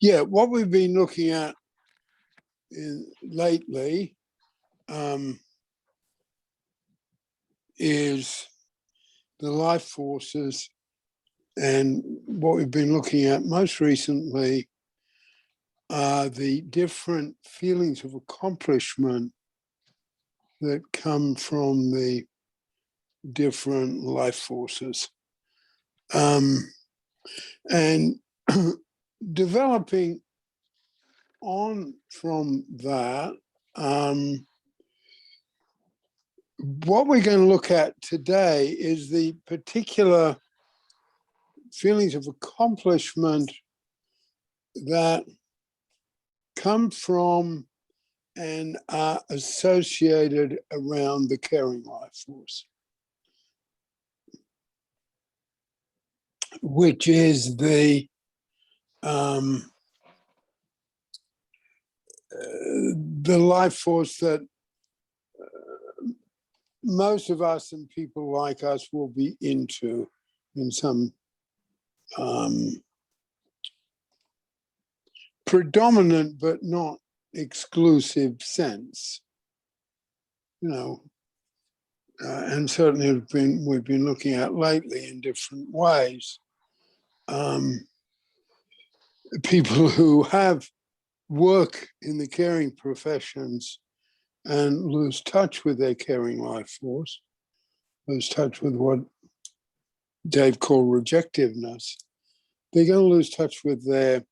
Yeah, what we've been looking at lately is the life forces, and what we've been looking at most recently are the different feelings of accomplishment that come from the different life forces. And developing on from that, what we're going to look at today is the particular feelings of accomplishment that come from and are associated around the caring life force, which is the life force that most of us and people like us will be into in some predominant but not exclusive sense, you know, and certainly we've been looking at lately in different ways. People who have work in the caring professions and lose touch with their caring life force, lose touch with what Dave called rejectiveness, they're going to lose touch with their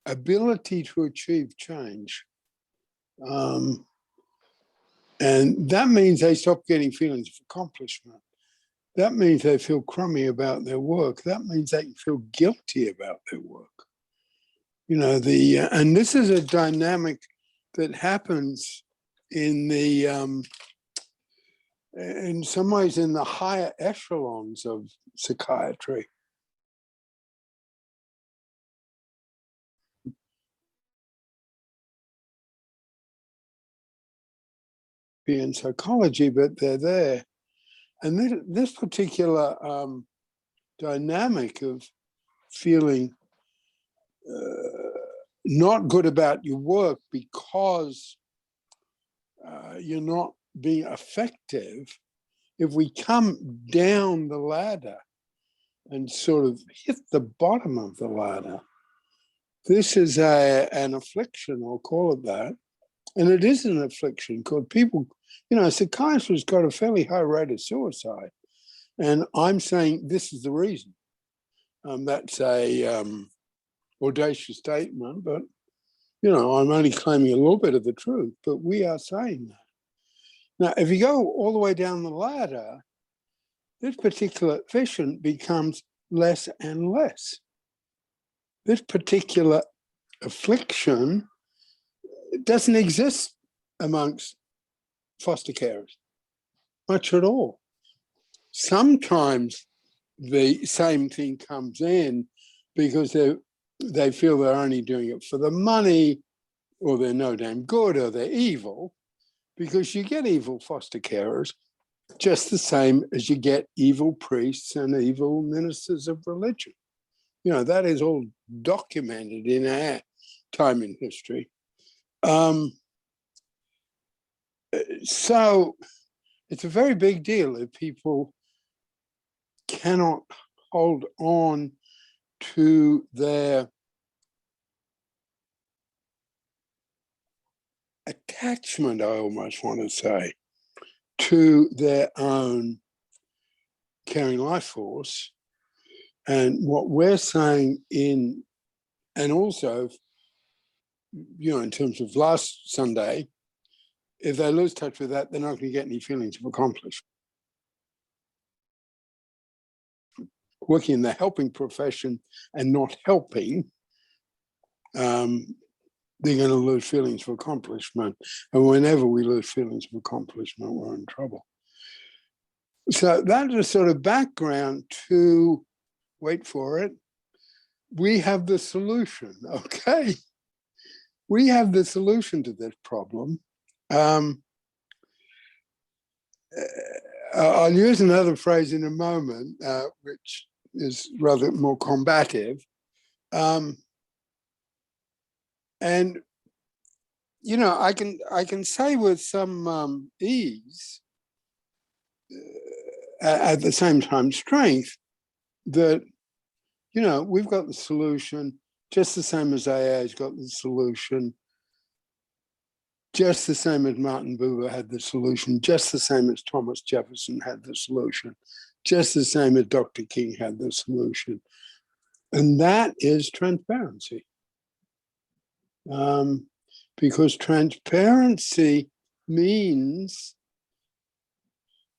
ability to achieve change. And that means they stop getting feelings of accomplishment. That means they feel crummy about their work. That means they feel guilty about their work. You know, and this is a dynamic that happens in in some ways in the higher echelons of psychiatry. In psychology, but they're there. And this particular dynamic of feeling not good about your work because you're not being effective, if we come down the ladder and sort of hit the bottom of the ladder, this is an affliction, I'll call it that. And it is an affliction because people, you know, psychiatrists got a fairly high rate of suicide. And I'm saying this is the reason. That's a audacious statement, but, you know, I'm only claiming a little bit of the truth, but we are saying that. Now, if you go all the way down the ladder, this particular efficient becomes less and less. This particular affliction doesn't exist amongst foster carers, much at all. Sometimes the same thing comes in because they feel they're only doing it for the money, or they're no damn good, or they're evil, because you get evil foster carers just the same as you get evil priests and evil ministers of religion. You know, that is all documented in our time in history. So it's a very big deal if people cannot hold on to their attachment, I almost want to say, to their own caring life force. And what we're saying and also, you know, in terms of last Sunday, if they lose touch with that, they're not going to get any feelings of accomplishment. Working in the helping profession and not helping, they're going to lose feelings of accomplishment. And whenever we lose feelings of accomplishment, we're in trouble. So that's a sort of background to, wait for it, we have the solution, okay? We have the solution to this problem. I'll use another phrase in a moment, which is rather more combative. And you know, I can say with some ease, at the same time strength, that you know we've got the solution just the same as AA's got the solution, just the same as Martin Buber had the solution, just the same as Thomas Jefferson had the solution, just the same as Dr. King had the solution. And that is transparency. Because transparency means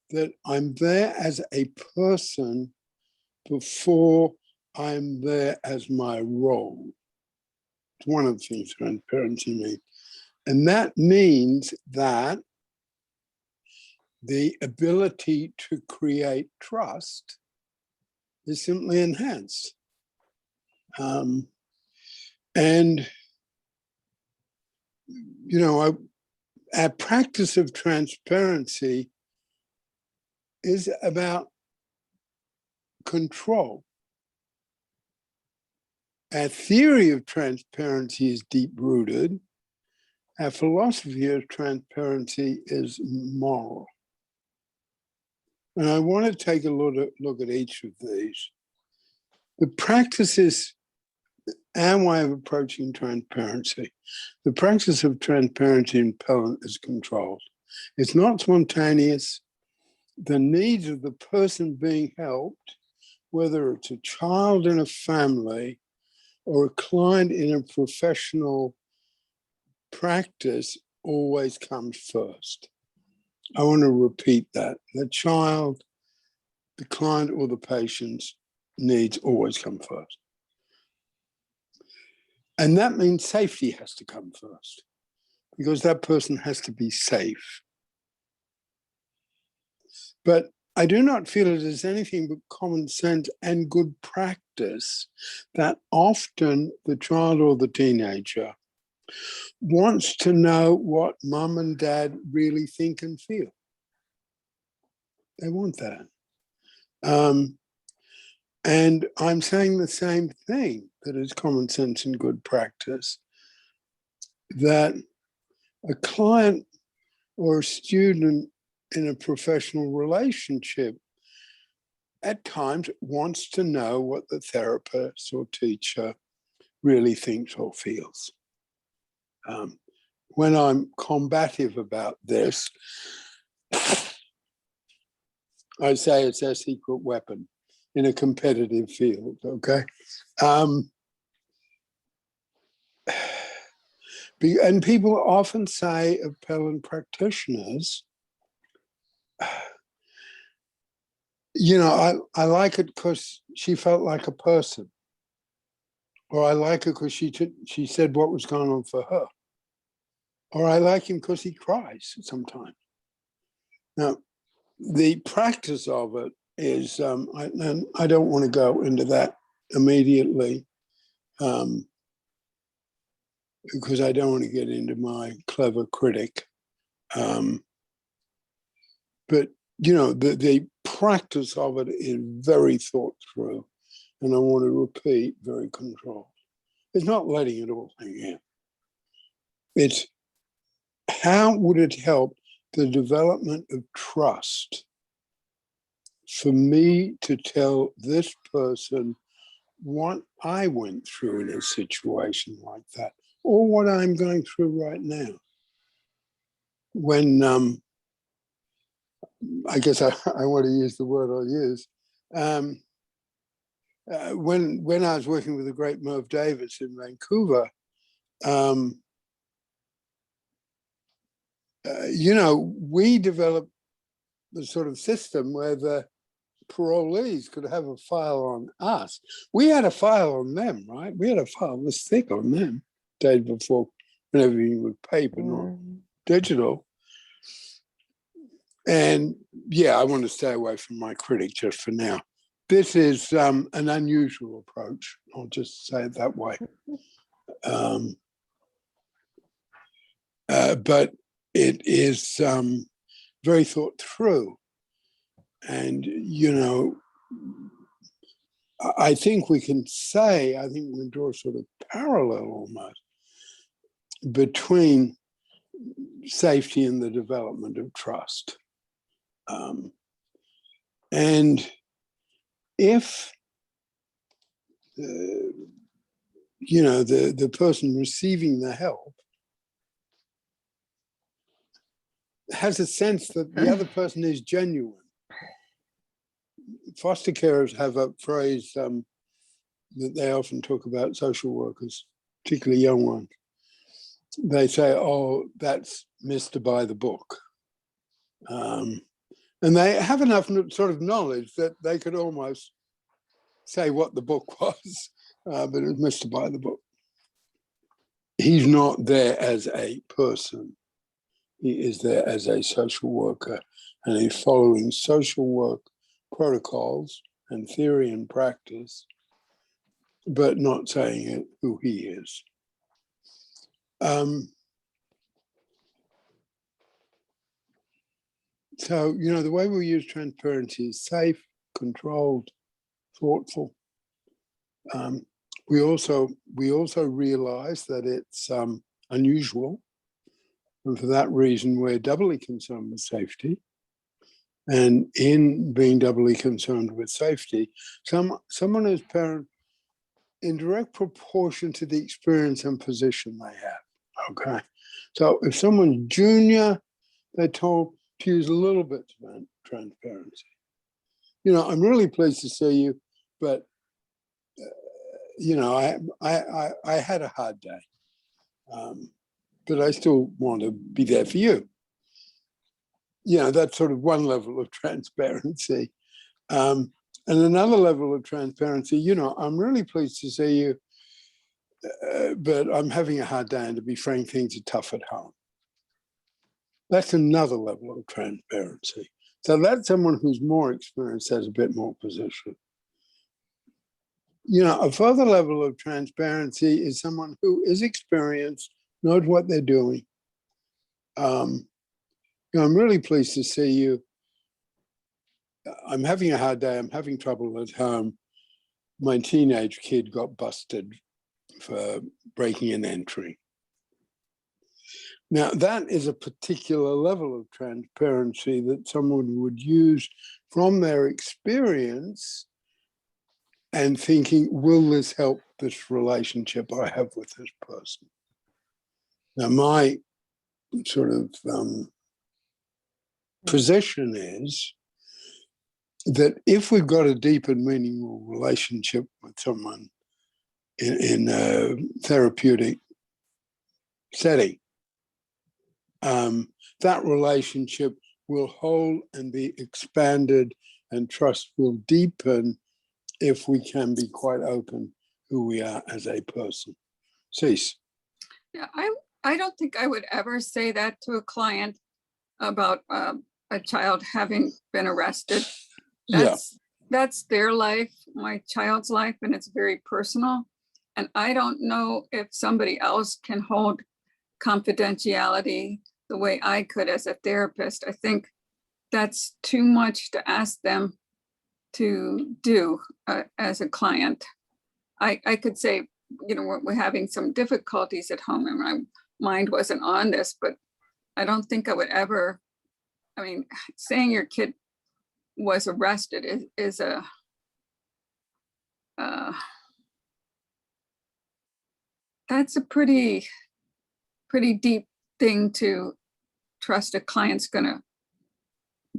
that I'm there as a person before I'm there as my role. It's one of the things transparency means. And that means that the ability to create trust is simply enhanced. And, you know, our practice of transparency is about control. Our theory of transparency is deep-rooted. Our philosophy of transparency is moral. And I want to take a look at each of these. The practice is our way of approaching transparency. The practice of transparency in Pellin is controlled. It's not spontaneous. The needs of the person being helped, whether it's a child in a family or a client in a professional practice, always comes first. I want to repeat that. The child, the client, or the patient's needs always come first. And that means safety has to come first, because that person has to be safe. But I do not feel it is anything but common sense and good practice that often the child or the teenager wants to know what mom and dad really think and feel. They want that. And I'm saying the same thing, that is common sense and good practice, that a client or a student in a professional relationship at times wants to know what the therapist or teacher really thinks or feels. When I'm combative about this, I say it's our secret weapon in a competitive field, okay? And people often say of Pellin practitioners, you know, I like it because she felt like a person, or I like her because she said what was going on for her, or I like him because he cries sometimes. Now, the practice of it is, and I don't want to go into that immediately, because I don't want to get into my clever critic. But, you know, the practice of it is very thought through, and I want to repeat, very controlled. It's not letting it all hang in. It's how would it help the development of trust for me to tell this person what I went through in a situation like that, or what I'm going through right now. When, I guess I want to use the word I'll use, when I was working with the great Merv Davis in Vancouver, you know, we developed the sort of system where the parolees could have a file on us. We had a file on them, right? We had a file this thick on them, days before, when everything was paper, not digital. And yeah, I want to stay away from my critic just for now. This is an unusual approach. I'll just say it that way. But it is very thought through. And, you know, I think we can say, I think we can draw a sort of parallel almost between safety and the development of trust. And if, the person receiving the help has a sense that the other person is genuine. Foster carers have a phrase that they often talk about social workers, particularly young ones. They say, oh, that's Mr. By the Book. And they have enough sort of knowledge that they could almost say what the book was, but it was Mr. By the Book. He's not there as a person. He is there as a social worker, and he's following social work protocols and theory and practice, but not saying it, who he is. So, the way we use transparency is safe, controlled, thoughtful. We also realize that it's unusual, and for that reason, we're doubly concerned with safety. And in being doubly concerned with safety, someone is parent in direct proportion to the experience and position they have. Okay, so if someone's junior, they're told to use a little bit of transparency. I'm really pleased to see you, but I had a hard day, but I still want to be there for you. That's sort of one level of transparency. And another level of transparency, I'm really pleased to see you, but I'm having a hard day, and to be frank, things are tough at home. That's another level of transparency. So that's someone who's more experienced, has a bit more position. A further level of transparency is someone who is experienced, knows what they're doing. I'm really pleased to see you. I'm having a hard day. I'm having trouble at home. My teenage kid got busted for breaking and entering. Now, that is a particular level of transparency that someone would use from their experience and thinking, will this help this relationship I have with this person? Now, my sort of position is that if we've got a deep and meaningful relationship with someone in a therapeutic setting, that relationship will hold and be expanded, and trust will deepen if we can be quite open who we are as a person. Cease. Yeah, I don't think I would ever say that to a client about a child having been arrested. That's their life, my child's life, and it's very personal. And I don't know if somebody else can hold confidentiality the way I could as a therapist. I think that's too much to ask them to do as a client. I could say, we're having some difficulties at home, and my mind wasn't on this, but I don't think I would ever, saying your kid was arrested is a that's a pretty deep thing to trust a client's gonna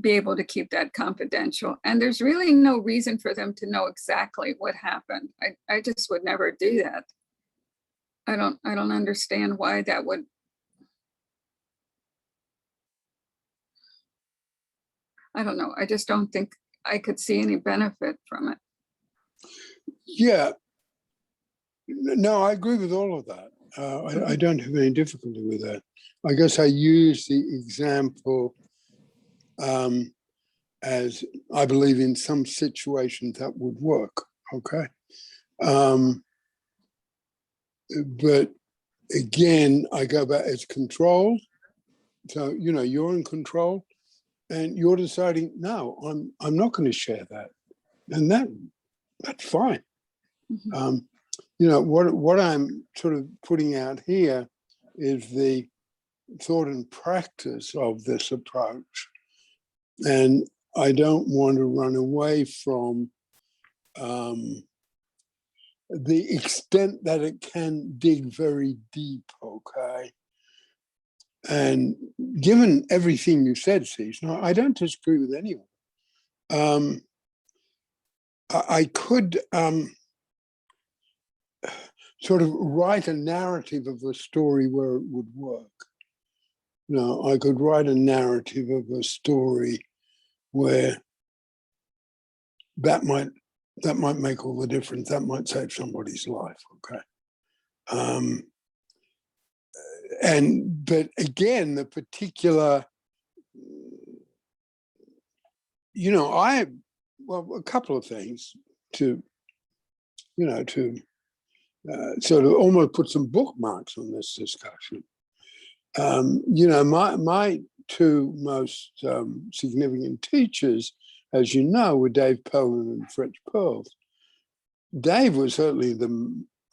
be able to keep that confidential. And there's really no reason for them to know exactly what happened. I just would never do that. I don't understand why that would. I don't know. I just don't think I could see any benefit from it. Yeah. No, I agree with all of that. I don't have any difficulty with that. I guess I use the example as I believe in some situations that would work. Okay. But again, I go back, it's control. So, you're in control, and you're deciding, no, I'm not going to share that. And that's fine. Mhm. You know, what I'm sort of putting out here is the thought and practice of this approach. And I don't want to run away from the extent that it can dig very deep, okay? And given everything you said, Cece, no, I don't disagree with anyone. I could sort of write a narrative of a story where it would work. You know, I could write a narrative of a story where that might make all the difference. That might save somebody's life. Okay. But again, the particular, you know, a couple of things to, you know, to sort of almost put some bookmarks on this discussion. You know, my two most significant teachers, as you know, were Dave Pellin and Fritz Perls. Dave was certainly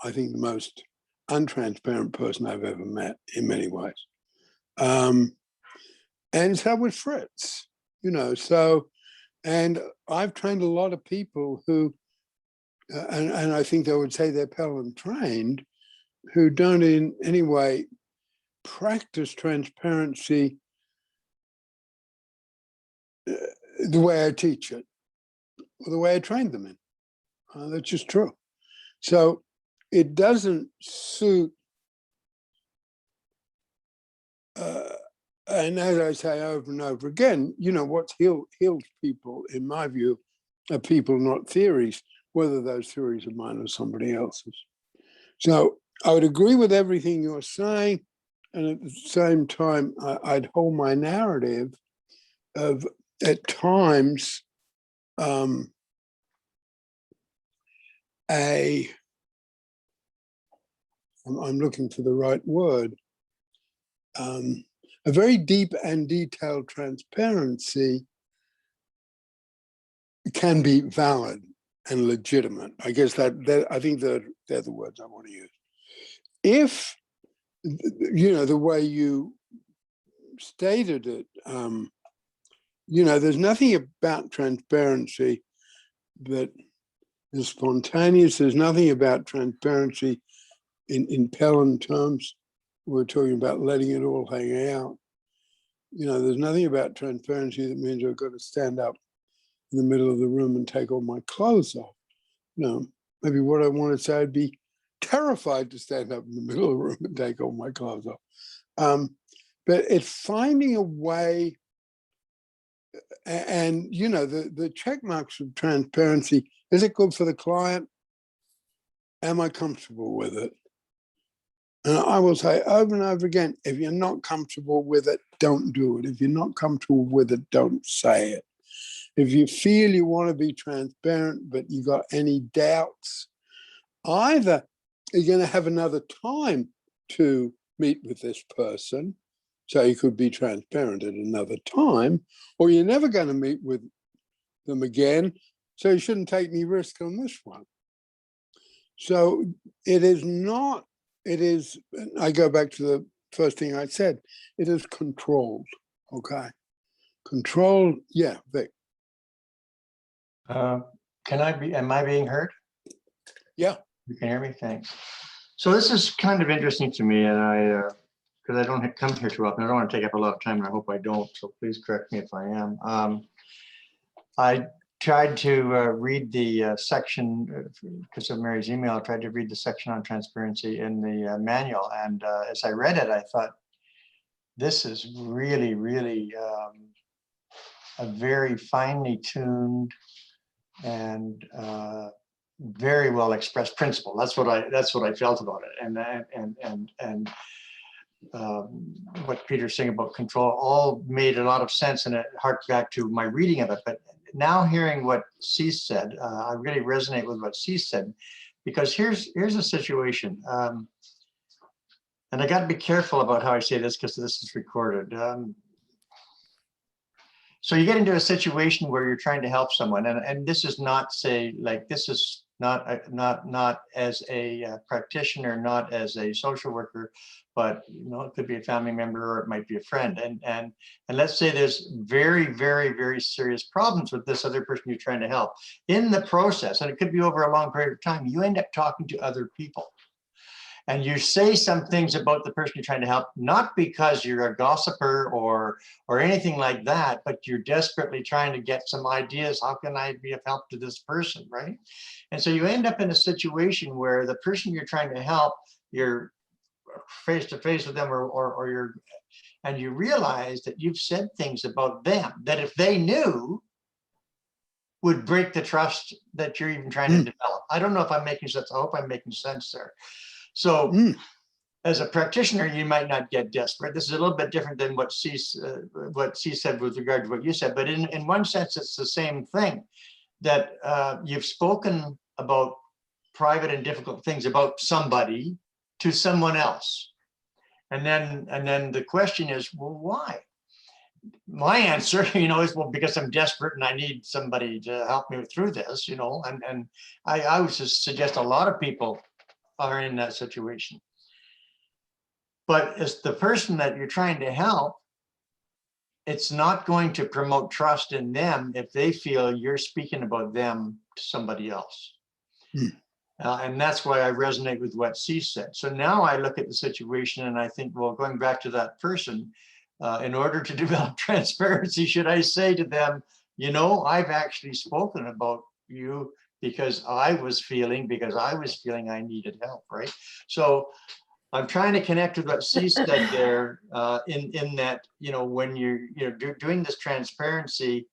I think the most untransparent person I've ever met in many ways. And so was Fritz, you know, and I've trained a lot of people who, and I think they would say they're Pellin trained, who don't in any way practice transparency the way I teach it, or the way I trained them in. That's just true. So it doesn't suit, and as I say over and over again, you know, what's heals people, in my view, are people, not theories, whether those theories are mine or somebody else's. So I would agree with everything you're saying, and at the same time, I'd hold my narrative of, at times, I'm looking for the right word, a very deep and detailed transparency can be valid and legitimate. I guess that I think they're the words I want to use. If, you know, the way you stated it, you know, there's nothing about transparency that is spontaneous. There's nothing about transparency in Pellin terms. We're talking about letting it all hang out. You know, there's nothing about transparency that means I've got to stand up in the middle of the room and take all my clothes off. You know, maybe what I want to say, I'd be terrified to stand up in the middle of the room and take all my clothes off. But it's finding a way, and you know, the check marks of transparency. Is it good for the client? Am I comfortable with it? And I will say over and over again, if you're not comfortable with it, don't do it. If you're not comfortable with it, don't say it. If you feel you want to be transparent, but you got any doubts, either you're going to have another time to meet with this person, so you could be transparent at another time, or you're never going to meet with them again, so you shouldn't take any risk on this one. So it is not, it is, I go back to the first thing I said, it is controlled, okay? Controlled, yeah, Vic. Am I being heard? Yeah. You can hear me, thanks. So this is kind of interesting to me, and because I don't come here too often, I don't want to take up a lot of time, and I hope I don't, so please correct me if I am. I tried to read the section, because of Mary's email, I tried to read the section on transparency in the manual, and as I read it, I thought, this is really, really a very finely tuned and very well expressed principle. That's what I felt about it, and what Peter's saying about control all made a lot of sense, and it harked back to my reading of it. But now hearing what Cease said, I really resonate with what Cease said, because here's a situation, and I got to be careful about how I say this because this is recorded. So you get into a situation where you're trying to help someone, and this is not, say, like, this is not as a practitioner, not as a social worker, but it could be a family member or it might be a friend. And let's say there's very, very, very serious problems with this other person you're trying to help. In the process, and it could be over a long period of time, you end up talking to other people. And you say some things about the person you're trying to help, not because you're a gossiper or anything like that, but you're desperately trying to get some ideas. How can I be of help to this person, right? And so you end up in a situation where the person you're trying to help, you're face to face with them, and you realize that you've said things about them that if they knew would break the trust that you're even trying to develop. I don't know if I'm making sense. I hope I'm making sense there. So as a practitioner, you might not get desperate. This is a little bit different than what C said with regard to what you said, but in one sense, it's the same thing, that you've spoken about private and difficult things about somebody to someone else. And then the question is, well, why? My answer, is, well, because I'm desperate and I need somebody to help me through this, and I would just suggest a lot of people are in that situation. But as the person that you're trying to help, it's not going to promote trust in them if they feel you're speaking about them to somebody else. And that's why I resonate with what C said. So now I look at the situation and I think, well, going back to that person, in order to develop transparency, should I say to them, I've actually spoken about you because I was feeling I needed help, right? So I'm trying to connect with what C said there, in that, when you're doing this transparency,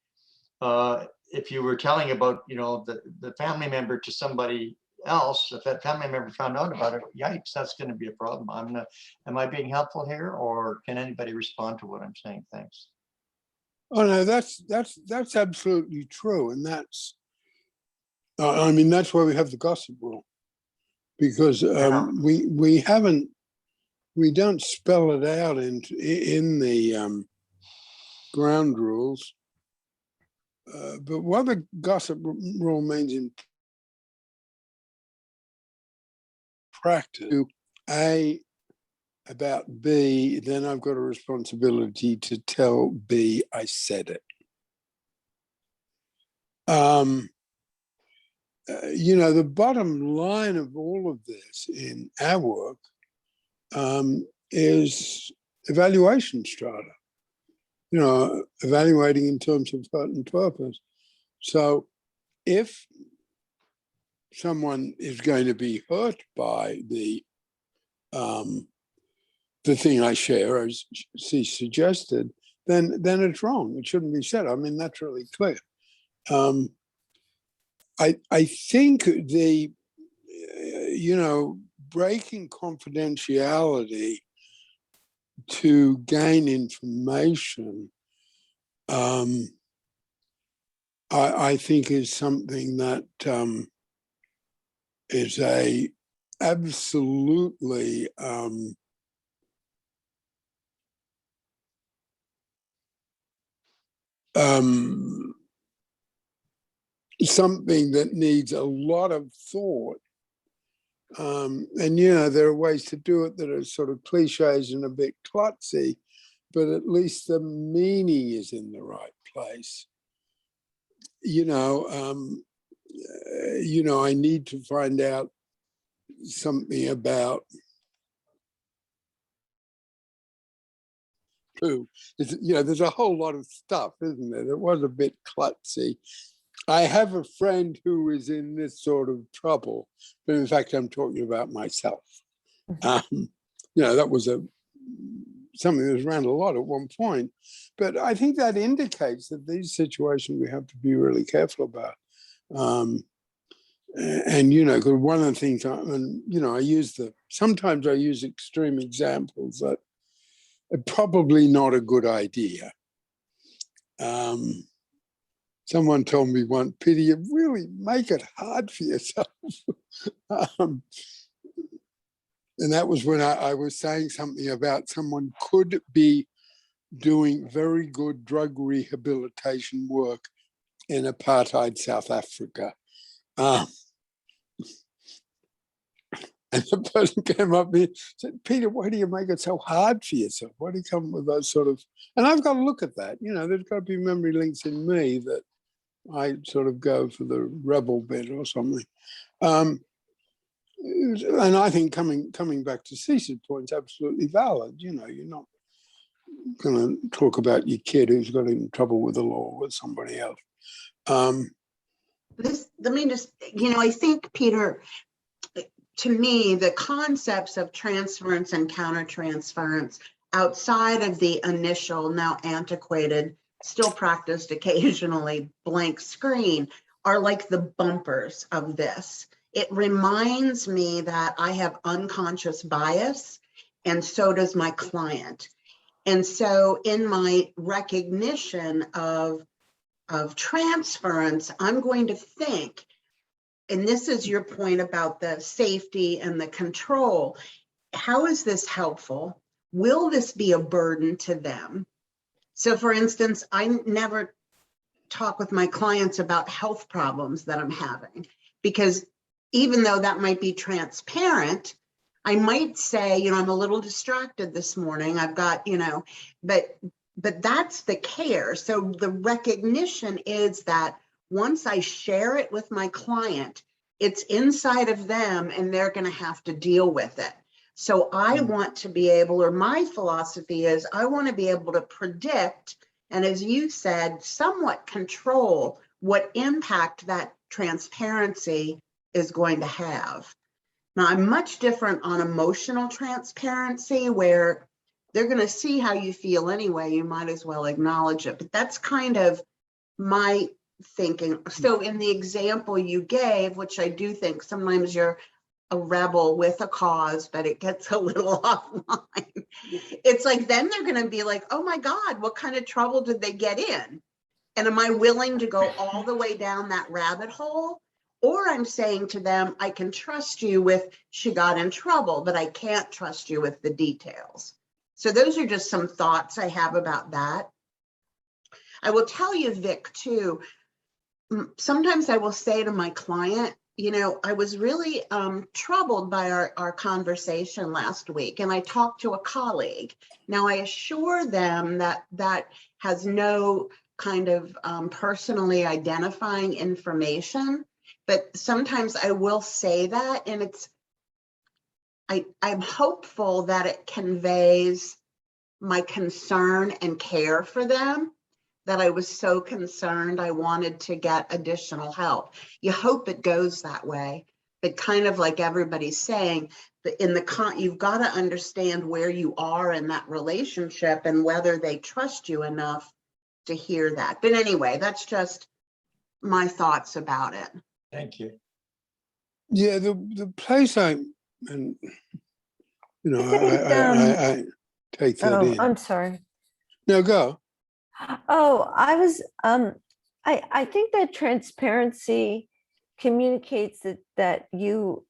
if you were telling about, the family member to somebody else, if that family member found out about it, yikes, that's going to be a problem. Am I being helpful here, or can anybody respond to what I'm saying? Thanks. Oh no, that's absolutely true, and that's that's why we have the gossip rule, because we don't spell it out in the ground rules, but what the gossip rule means in practice, A about B, then I've got a responsibility to tell B I said it. The bottom line of all of this in our work is evaluation strata, evaluating in terms of hurt and purpose. So if someone is going to be hurt by the thing I share, as she suggested, then it's wrong. It shouldn't be said. That's really clear. I think the, breaking confidentiality to gain information, I think is something that is a absolutely something that needs a lot of thought. And there are ways to do it that are sort of cliches and a bit klutzy, but at least the meaning is in the right place. I need to find out something about who. There's a whole lot of stuff, isn't there? It was a bit klutzy. I have a friend who is in this sort of trouble, but in fact, I'm talking about myself. That was something that was around a lot at one point, but I think that indicates that these situations we have to be really careful about. Because one of the things, sometimes I use extreme examples that are probably not a good idea. Someone told me once, Peter, you really make it hard for yourself. And that was when I was saying something about someone could be doing very good drug rehabilitation work in apartheid South Africa. And the person came up and said, Peter, why do you make it so hard for yourself? Why do you come with those sort of, and I've got to look at that. There's got to be memory links in me that I sort of go for the rebel bit or something. And I think coming back to Cece's point, absolutely valid. You're not going to talk about your kid who's got in trouble with the law with somebody else. Let me just, I think, Peter, to me, the concepts of transference and countertransference outside of the initial, now antiquated, still practiced occasionally, blank screen are like the bumpers of this. It reminds me that I have unconscious bias, and so does my client. And so in my recognition of transference, I'm going to think, and this is your point about the safety and the control, how is this helpful? Will this be a burden to them? So for instance, I never talk with my clients about health problems that I'm having, because even though that might be transparent, I might say, I'm a little distracted this morning. I've got, but that's the care. So the recognition is that once I share it with my client, it's inside of them and they're going to have to deal with it. So I want to be able, or my philosophy is, I want to be able to predict, and as you said, somewhat control what impact that transparency is going to have. Now, I'm much different on emotional transparency, where they're going to see how you feel anyway. You might as well acknowledge it. But that's kind of my thinking. So in the example you gave, which I do think sometimes you're a rebel with a cause, but it gets a little offline. It's like, then they're going to be like, oh my God, what kind of trouble did they get in? And am I willing to go all the way down that rabbit hole? Or I'm saying to them, I can trust you with she got in trouble, but I can't trust you with the details. So those are just some thoughts I have about that. I will tell you, Vic, too, sometimes I will say to my client, I was really troubled by our conversation last week, and I talked to a colleague. Now, I assure them that has no kind of personally identifying information, but sometimes I will say that, and I'm hopeful that it conveys my concern and care for them, that I was so concerned I wanted to get additional help. You hope it goes that way, but kind of like everybody's saying, you've got to understand where you are in that relationship and whether they trust you enough to hear that. But anyway, that's just my thoughts about it. Thank you. Yeah, the place I take that in. I'm sorry. No, go. Oh, I think that transparency communicates that you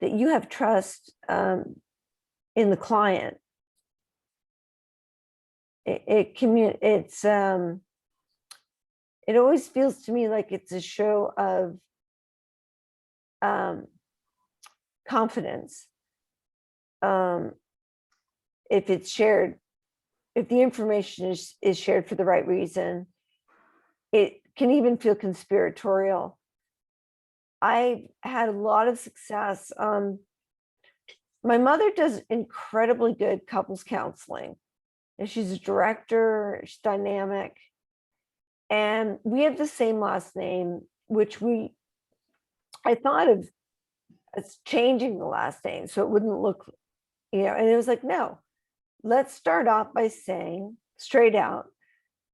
have trust in the client. It always feels to me like it's a show of confidence. If it's shared, if the information is shared for the right reason, it can even feel conspiratorial. I've had a lot of success. My mother does incredibly good couples counseling, and she's a director, she's dynamic. And we have the same last name, which I thought of as changing the last name so it wouldn't look, and it was like, no, let's start off by saying straight out,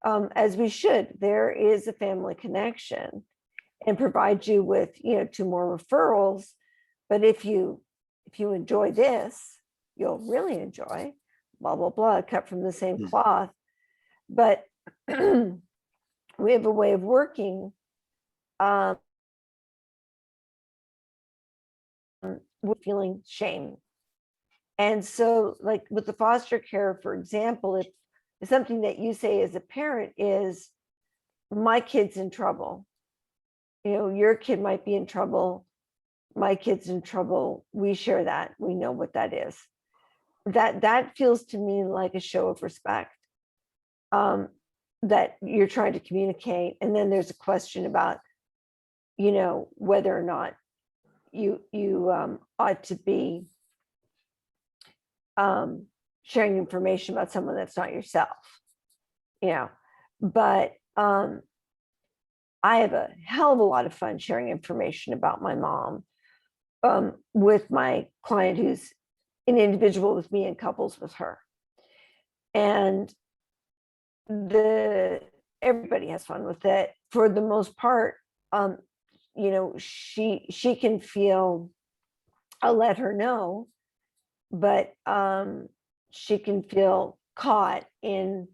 as we should, there is a family connection, and provide you with, 2 more referrals. But if you enjoy this, you'll really enjoy blah, blah, blah, cut from the same cloth. But we have a way of working with feeling shame. And so, like with the foster care, for example, if something that you say as a parent is, my kid's in trouble, your kid might be in trouble, my kid's in trouble, we share that. We know what that is. That feels to me like a show of respect, that you're trying to communicate. And then there's a question about, whether or not you ought to be sharing information about someone that's not yourself, but I have a hell of a lot of fun sharing information about my mom with my client who's an individual with me and couples with her. And everybody has fun with it. For the most part, she can feel, I'll let her know, but she can feel caught in,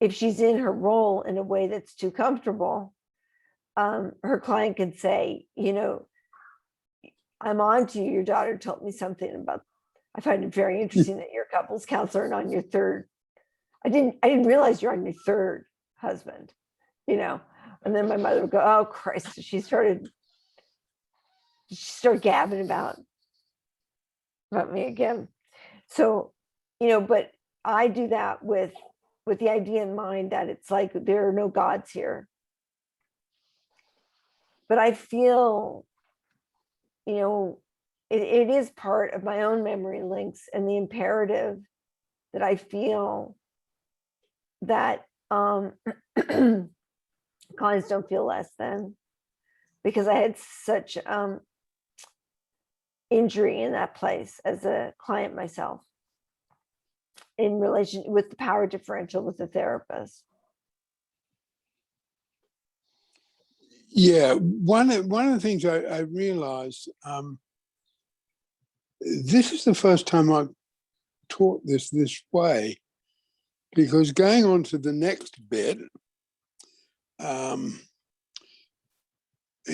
if she's in her role in a way that's too comfortable, her client can say, I'm on to you. Your daughter told me something about, I find it very interesting that you're a couples counselor and on your third, I didn't realize you're on your third husband, and then my mother would go, oh Christ. She started gabbing about me again. So, but I do that with the idea in mind that it's like there are no gods here. But I feel, it is part of my own memory links and the imperative that I feel that clients don't feel less than, because I had such injury in that place as a client myself in relation with the power differential with the therapist. Yeah, one of the things I realized, this is the first time I've taught this way, because going on to the next bit, in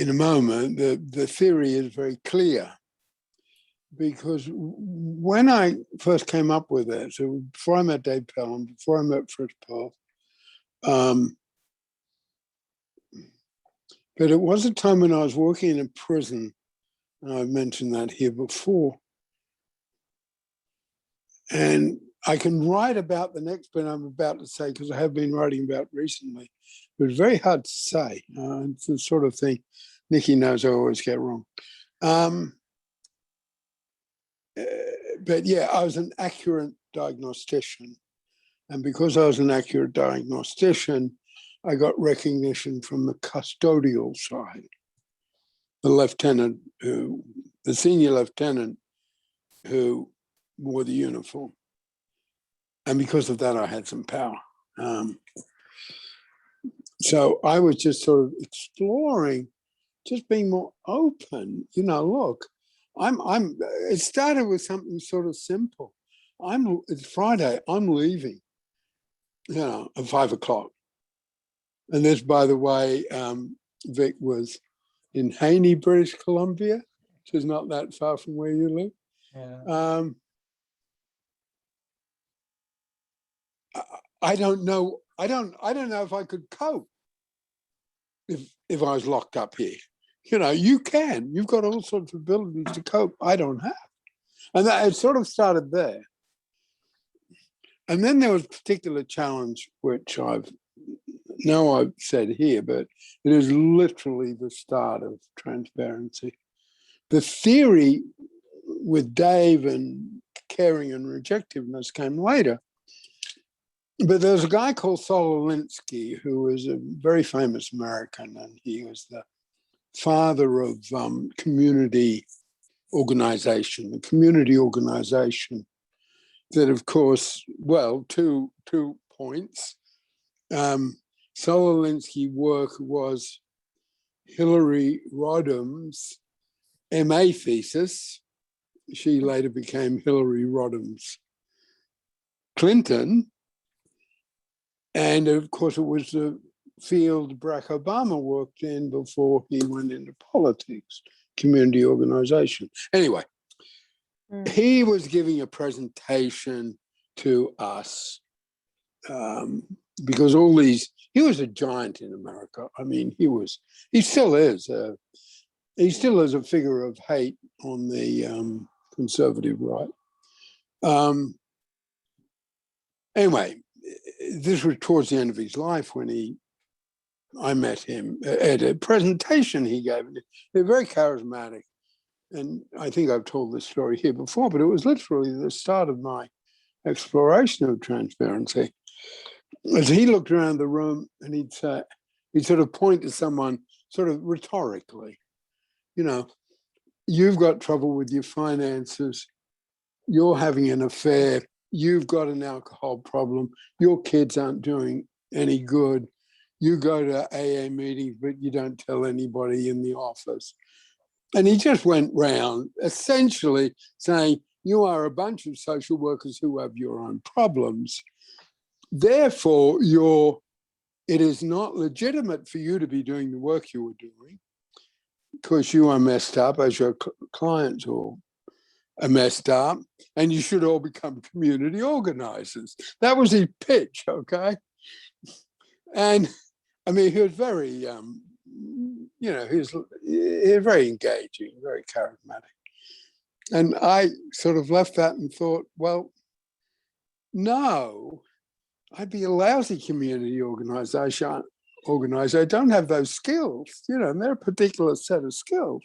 a moment, the theory is very clear. Because when I first came up with it, so before I met Dave Pellin, before I met Fritz Perls, but it was a time when I was working in a prison, and I've mentioned that here before. And I can write about the next bit I'm about to say, because I have been writing about recently. But it's very hard to say. It's the sort of thing Nikki knows I always get wrong. But yeah, I was an accurate diagnostician. And because I was an accurate diagnostician, I got recognition from the custodial side. The senior lieutenant who wore the uniform. And because of that, I had some power. So I was just sort of exploring, just being more open. Look, it started with something sort of simple. It's Friday, I'm leaving, at 5 o'clock. And this, by the way, Vic, was in Haney, British Columbia, which is not that far from where you live. Yeah. I don't know if I could cope if I was locked up here. You've got all sorts of abilities to cope. I don't have. And it sort of started there. And then there was a particular challenge, which I've said here, but it is literally the start of transparency. The theory with Dave and caring and rejectiveness came later. But there was a guy called Saul Alinsky, who was a very famous American, and he was the father of community organization, the community organization that, of course, two points. Saul Alinsky's work was Hillary Rodham's MA thesis. She later became Hillary Rodham's Clinton. And of course, it was the field Barack Obama worked in before he went into politics, community organization. Anyway, he was giving a presentation to us because he was a giant in America. I mean, he still is he still is a figure of hate on the conservative right. Anyway, this was towards the end of his life when I met him at a presentation he gave. They're very charismatic. And I think I've told this story here before, but it was literally the start of my exploration of transparency. As he looked around the room and he'd sort of point to someone sort of rhetorically, you've got trouble with your finances, you're having an affair, you've got an alcohol problem, your kids aren't doing any good, you go to AA meetings, but you don't tell anybody in the office. And he just went round essentially saying, you are a bunch of social workers who have your own problems. Therefore, it is not legitimate for you to be doing the work you were doing because you are messed up, as your clients all are messed up, and you should all become community organizers. That was his pitch, okay? And I mean, he was very, he was very engaging, very charismatic. And I sort of left that and thought, well, no, I'd be a lousy community organizer. I don't have those skills, and they're a particular set of skills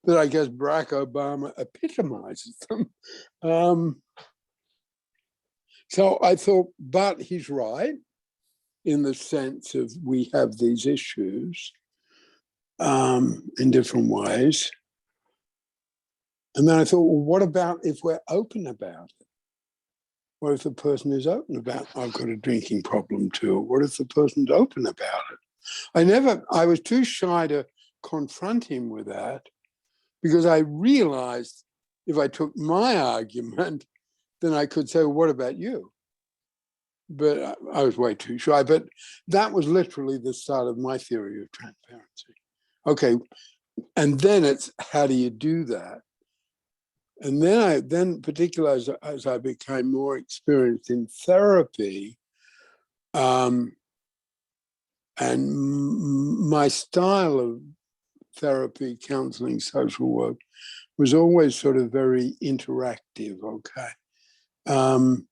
that I guess Barack Obama epitomizes them. So I thought, but he's right in the sense of we have these issues in different ways. And then I thought, well, what about if we're open about it? What if the person is open about, I've got a drinking problem too? What if the person's open about it? I was too shy to confront him with that because I realized if I took my argument, then I could say, well, what about you? But I was way too shy. But that was literally the start of my theory of transparency. Okay, and then it's how do you do that? And then particularly as I became more experienced in therapy, and my style of therapy, counseling, social work was always sort of very interactive, okay? And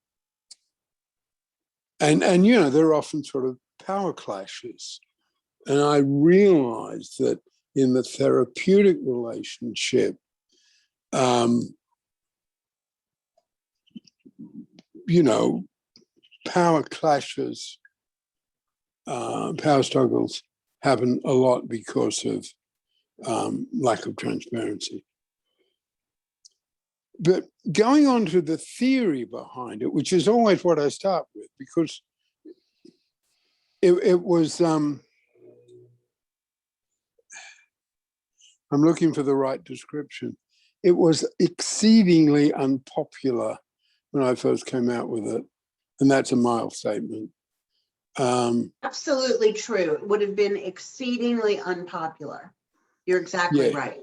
there are often sort of power clashes. And I realized that in the therapeutic relationship, power clashes, power struggles happen a lot because of lack of transparency. But going on to the theory behind it, which is always what I start with, because it was, I'm looking for the right description. It was exceedingly unpopular when I first came out with it. And that's a mild statement. Absolutely true. It would have been exceedingly unpopular. You're exactly right.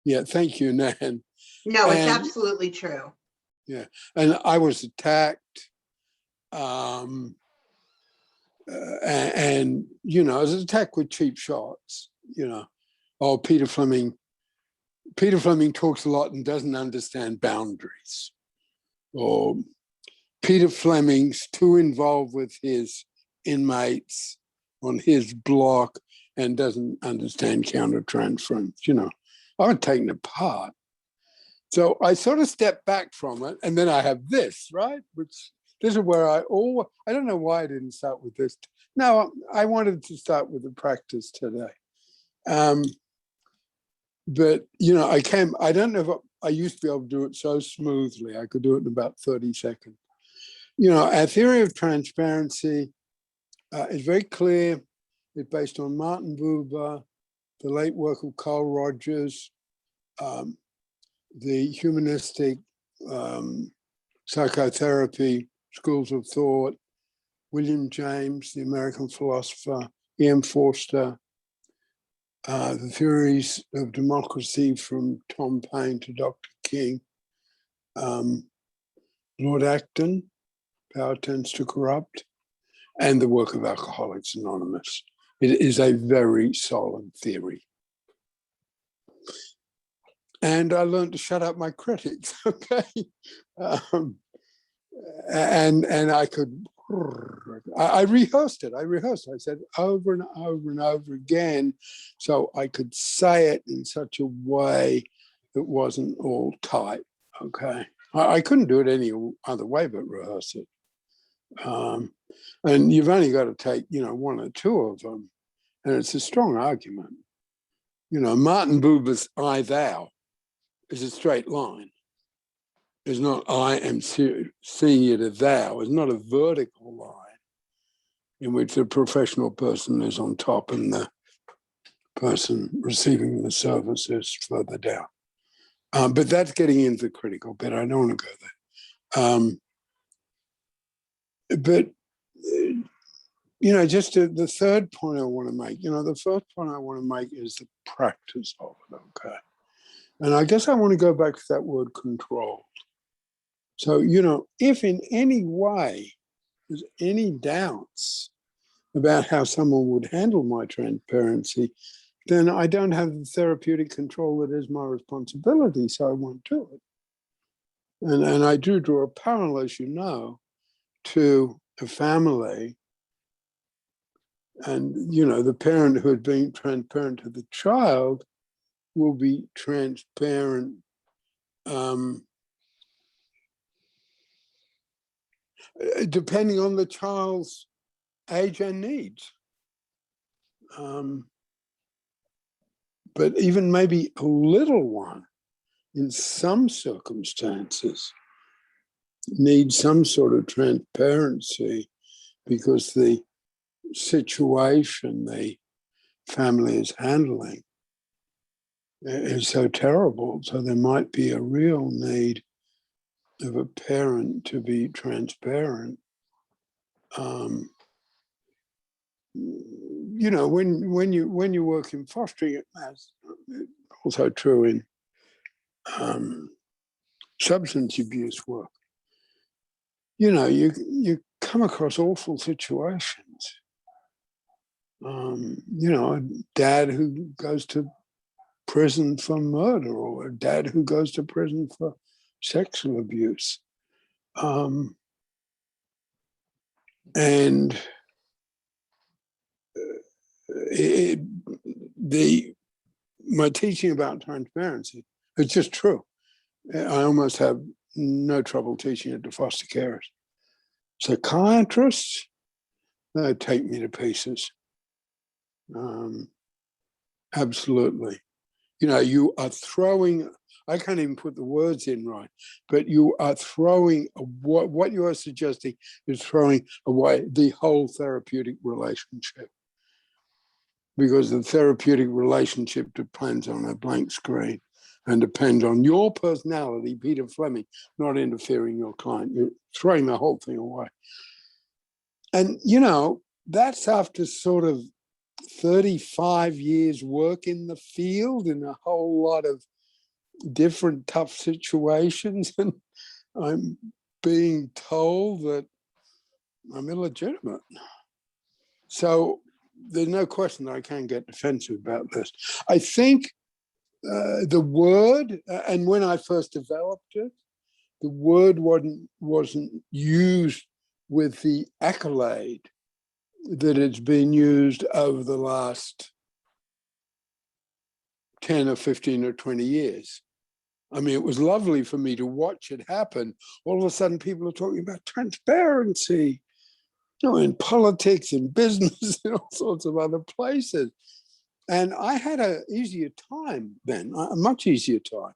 Yeah, thank you, Nan. No, it's absolutely true. Yeah, and I was attacked. And I was attacked with cheap shots, Oh, Peter Fleming talks a lot and doesn't understand boundaries. Or Peter Fleming's too involved with his inmates on his block and doesn't understand countertransference. I was taken apart. So I sort of stepped back from it, and then I have this, right? Which this is where I don't know why I didn't start with this. No, I wanted to start with the practice today. But, I don't know if I used to be able to do it so smoothly. I could do it in about 30 seconds. Our theory of transparency is very clear. It's based on Martin Buber, the late work of Carl Rogers, the humanistic psychotherapy schools of thought, William James, the American philosopher, E.M. Forster, the theories of democracy from Tom Paine to Dr. King, Lord Acton, Power Tends to Corrupt, and the work of Alcoholics Anonymous. It is a very solid theory. And I learned to shut up my critics, okay? And I could, I rehearsed it. I said over and over and over again, so I could say it in such a way that wasn't all tight, okay? I couldn't do it any other way but rehearse it. And you've only got to take, one or two of them, and it's a strong argument. Martin Buber's I, thou is a straight line. It's not I am seeing it as thou. It's not a vertical line in which the professional person is on top and the person receiving the service is further down. But that's getting into the critical bit. I don't want to go there. But just the third point I want to make, the first point I want to make is the practice of it, okay? And I guess I want to go back to that word control. So, if in any way there's any doubts about how someone would handle my transparency, then I don't have the therapeutic control that is my responsibility, so I won't do it. And I do draw a parallel, as you know, to a family and, the parent who had been transparent to the child will be transparent depending on the child's age and needs. But even maybe a little one in some circumstances needs some sort of transparency because the situation the family is handling is so terrible. So there might be a real need of a parent to be transparent. When you work in fostering, that's also true in substance abuse work. You come across awful situations. A dad who goes to prison for murder, or a dad who goes to prison for sexual abuse. And my teaching about transparency, it's just true. I almost have no trouble teaching it to foster carers. Psychiatrists, they take me to pieces. Absolutely. You are throwing, I can't even put the words in right, but you are throwing, what you are suggesting is throwing away the whole therapeutic relationship. Because the therapeutic relationship depends on a blank screen and depends on your personality, Peter Fleming, not interfering your client. You're throwing the whole thing away. And, that's after sort of 35 years work in the field in a whole lot of different tough situations. And I'm being told that I'm illegitimate. So there's no question that I can get defensive about this. I think the word, and when I first developed it, the word wasn't used with the accolade that it's been used over the last 10 or 15 or 20 years. I mean, it was lovely for me to watch it happen. All of a sudden, people are talking about transparency, in politics, in business, in all sorts of other places. And I had an easier time then, a much easier time.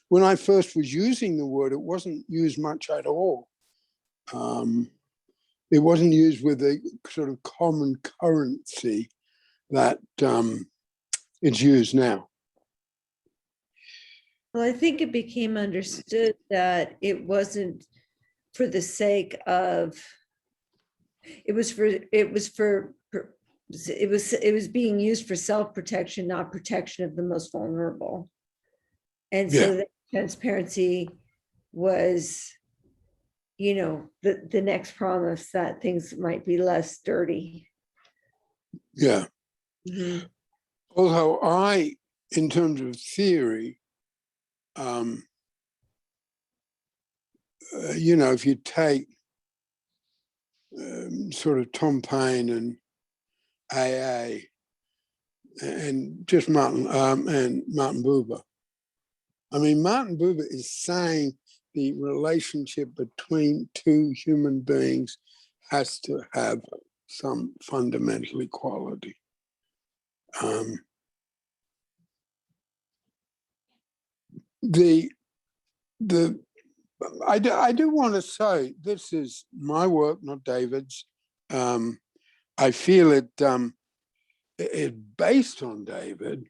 When I first was using the word, it wasn't used much at all. It wasn't used with a sort of common currency that it's used now. Well, I think it became understood that it wasn't for the sake of, it was being used for self-protection, not protection of the most vulnerable. And so that transparency was, the next promise that things might be less dirty. Yeah. Mm-hmm. Although I in terms of theory, you know, if you take sort of Tom Paine and AA and just Martin Buber. I mean, Martin Buber is saying the relationship between two human beings has to have some fundamental equality. I do want to say this is my work, not David's. I feel it's based on David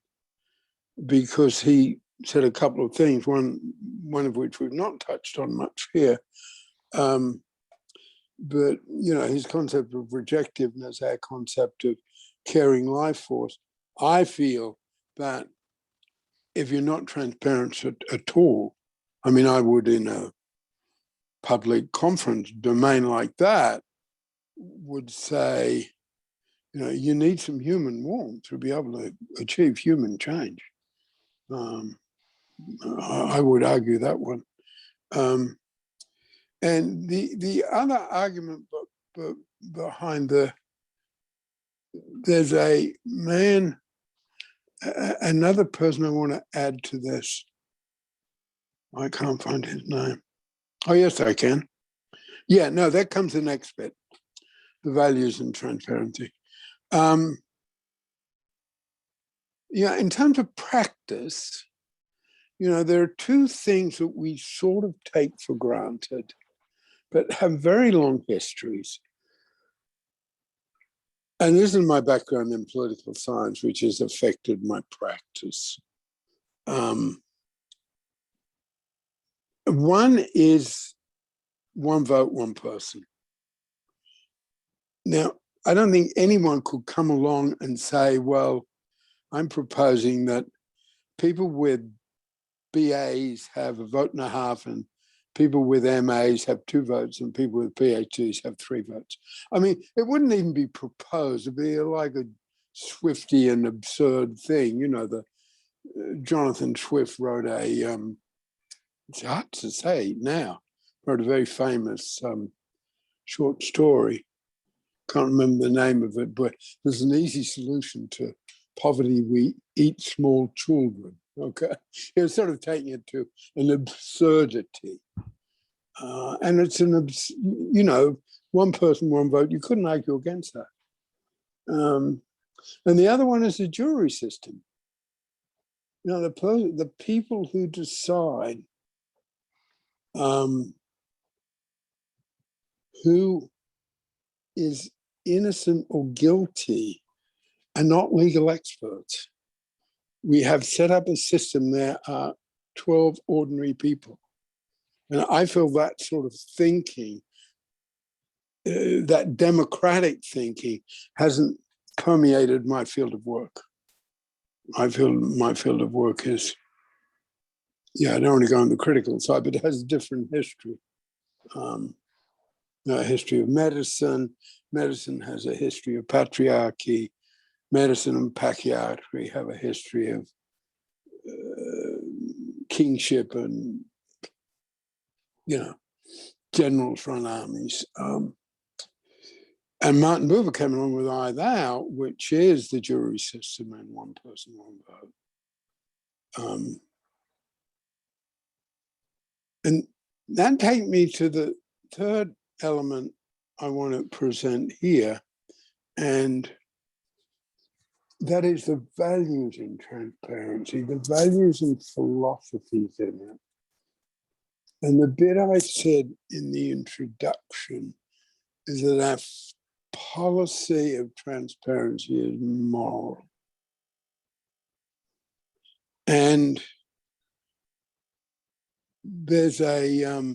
because he said a couple of things, one of which we've not touched on much here. But, you know, his concept of rejectiveness, our concept of caring life force, I feel that if you're not transparent at all, I mean, I would in a public conference domain like that would say, you know, you need some human warmth to be able to achieve human change. I would argue that one. And the other argument behind there's a man, another person I want to add to this. I can't find his name. Oh, yes, I can. Yeah, no, that comes the next bit, the values and transparency. Yeah, in terms of practice, you know, there are two things that we sort of take for granted, but have very long histories. And this is my background in political science, which has affected my practice. One is one vote, one person. Now, I don't think anyone could come along and say, well, I'm proposing that people with BAs have a vote and a half and people with MAs have 2 votes and people with PhDs have 3 votes. I mean, it wouldn't even be proposed. It'd be like a Swiftian absurd thing. You know, Jonathan Swift wrote it's hard to say now, wrote a very famous short story. Can't remember the name of it, but there's an easy solution to poverty. We eat small children. Okay, it was sort of taking it to an absurdity, and it's you know, one person, one vote. You couldn't argue against that. And the other one is the jury system. You know, the people who decide who is innocent or guilty are not legal experts. We have set up a system. There are 12 ordinary people. And I feel that sort of thinking, that democratic thinking, hasn't permeated my field of work. I feel my field of work is, yeah, I don't want to go on the critical side, but it has a different history. A history of medicine. Medicine has a history of patriarchy. Medicine and patriarchy have a history of kingship and, you know, generals run armies. And Martin Buber came along with I Thou, which is the jury system and one person, one vote. And that takes me to the third element I want to present here, and that is the values in transparency, the values and philosophies in it. And the bit I said in the introduction is that our policy of transparency is moral. And there's a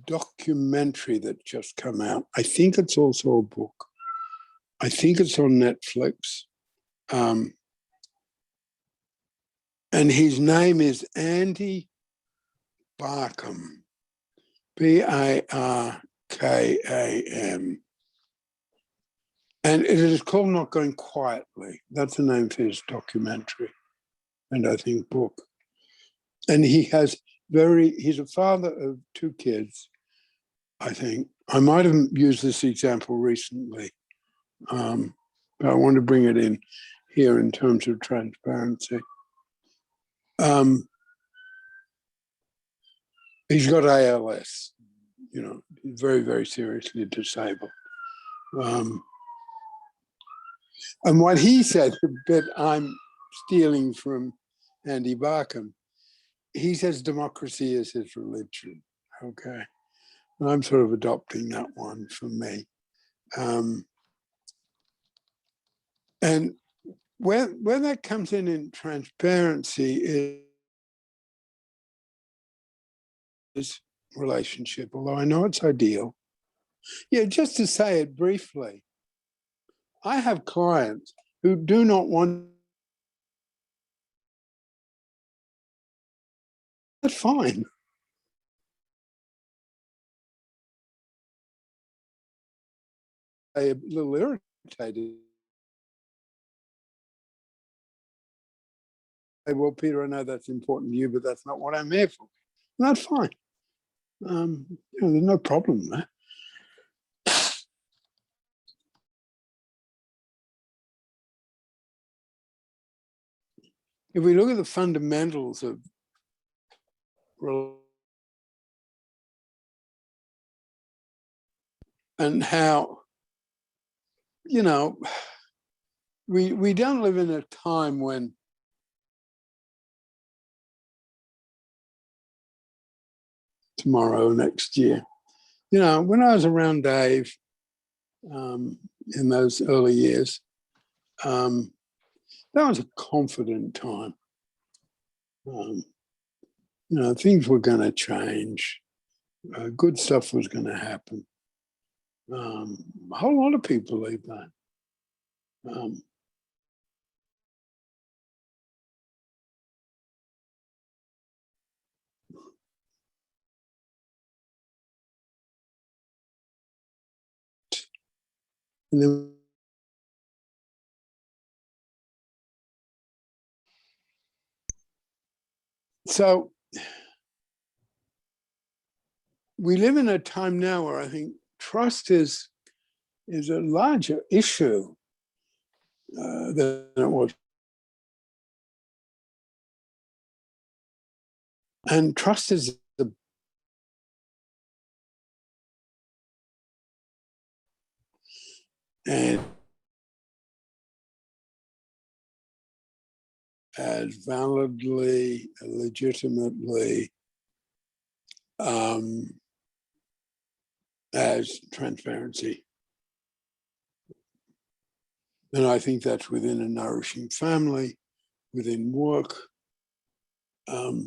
documentary that just come out. I think it's also a book. I think it's on Netflix. And his name is Andy Barkham, Barkham. And it is called Not Going Quietly. That's the name for his documentary and I think book. And he's a father of 2 kids, I think. I might have used this example recently, but I want to bring it in here in terms of transparency. He's got ALS, he's very, very seriously disabled. And what he said, the bit I'm stealing from Andy Barkham, he says democracy is his religion, okay? And I'm sort of adopting that one for me. And where that comes in transparency is relationship, although I know it's ideal. Yeah, just to say it briefly, I have clients who do not want. That's fine. A little irritated. Well, Peter, I know that's important to you, but that's not what I'm here for. And that's fine. There's no problem there. If we look at the fundamentals of and how, we don't live in a time when tomorrow, next year. When I was around Dave in those early years, that was a confident time. Things were going to change. Good stuff was going to happen. A whole lot of people believe that. And then, so we live in a time now where I think trust is a larger issue than it was. And trust is and as validly, legitimately as transparency. And I think that's within a nourishing family, within work. Now,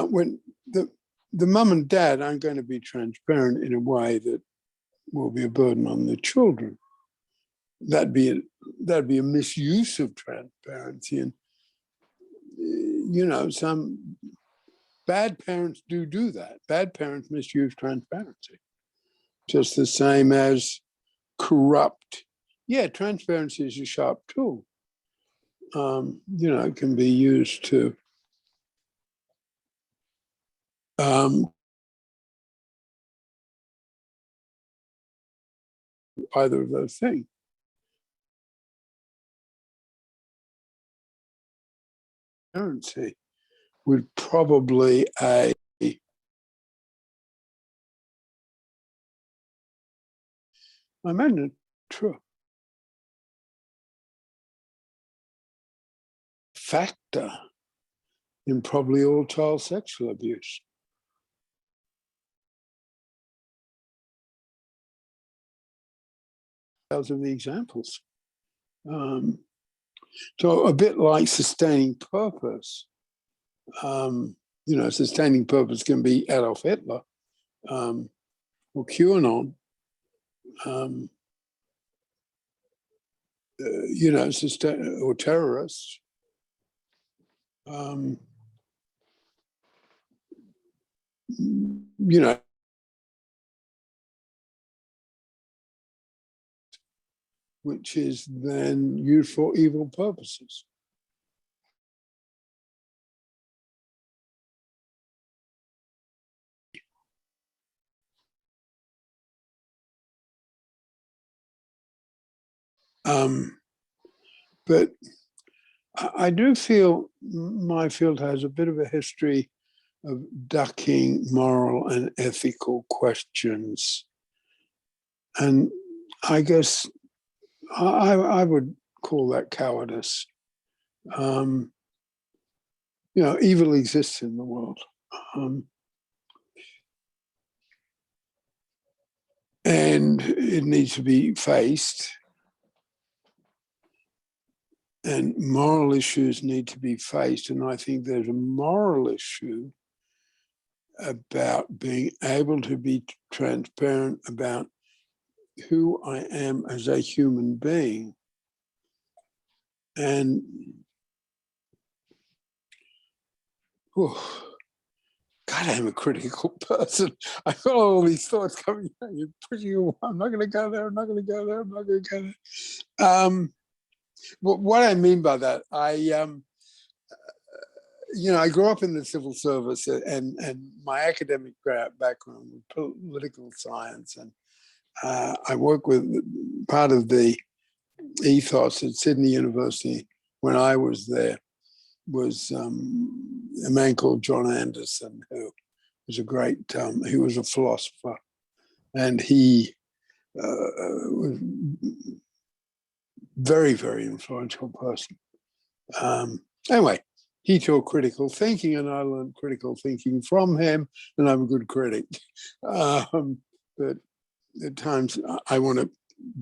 when the mum and dad aren't going to be transparent in a way that will be a burden on the children, that'd be a misuse of transparency. And some bad parents do that. Bad parents misuse transparency, just the same as corrupt. Yeah, transparency is a sharp tool. It can be used to either of those things. Transparency would probably I imagine it true factor in probably all child sexual abuse. Those are the examples. So a bit like sustaining purpose. Sustaining purpose can be Adolf Hitler or QAnon. Or terrorists. which is then used for evil purposes. But I do feel my field has a bit of a history of ducking moral and ethical questions. And I guess I would call that cowardice. You know, evil exists in the world. And it needs to be faced. And moral issues need to be faced. And I think there's a moral issue about being able to be transparent about who I am as a human being. And oh, God, I'm a critical person. I've got all these thoughts coming out. You're pushing you. I'm not going to go there. I'm not going to go there. I'm not going to go there. What I mean by that, you know, I grew up in the civil service, and my academic background was political science, and I work with part of the ethos at Sydney University when I was there was a man called John Anderson, who was a great, he was a philosopher, and he was very, very influential person. Anyway, he taught critical thinking, and I learned critical thinking from him, and I'm a good critic. But at times I want to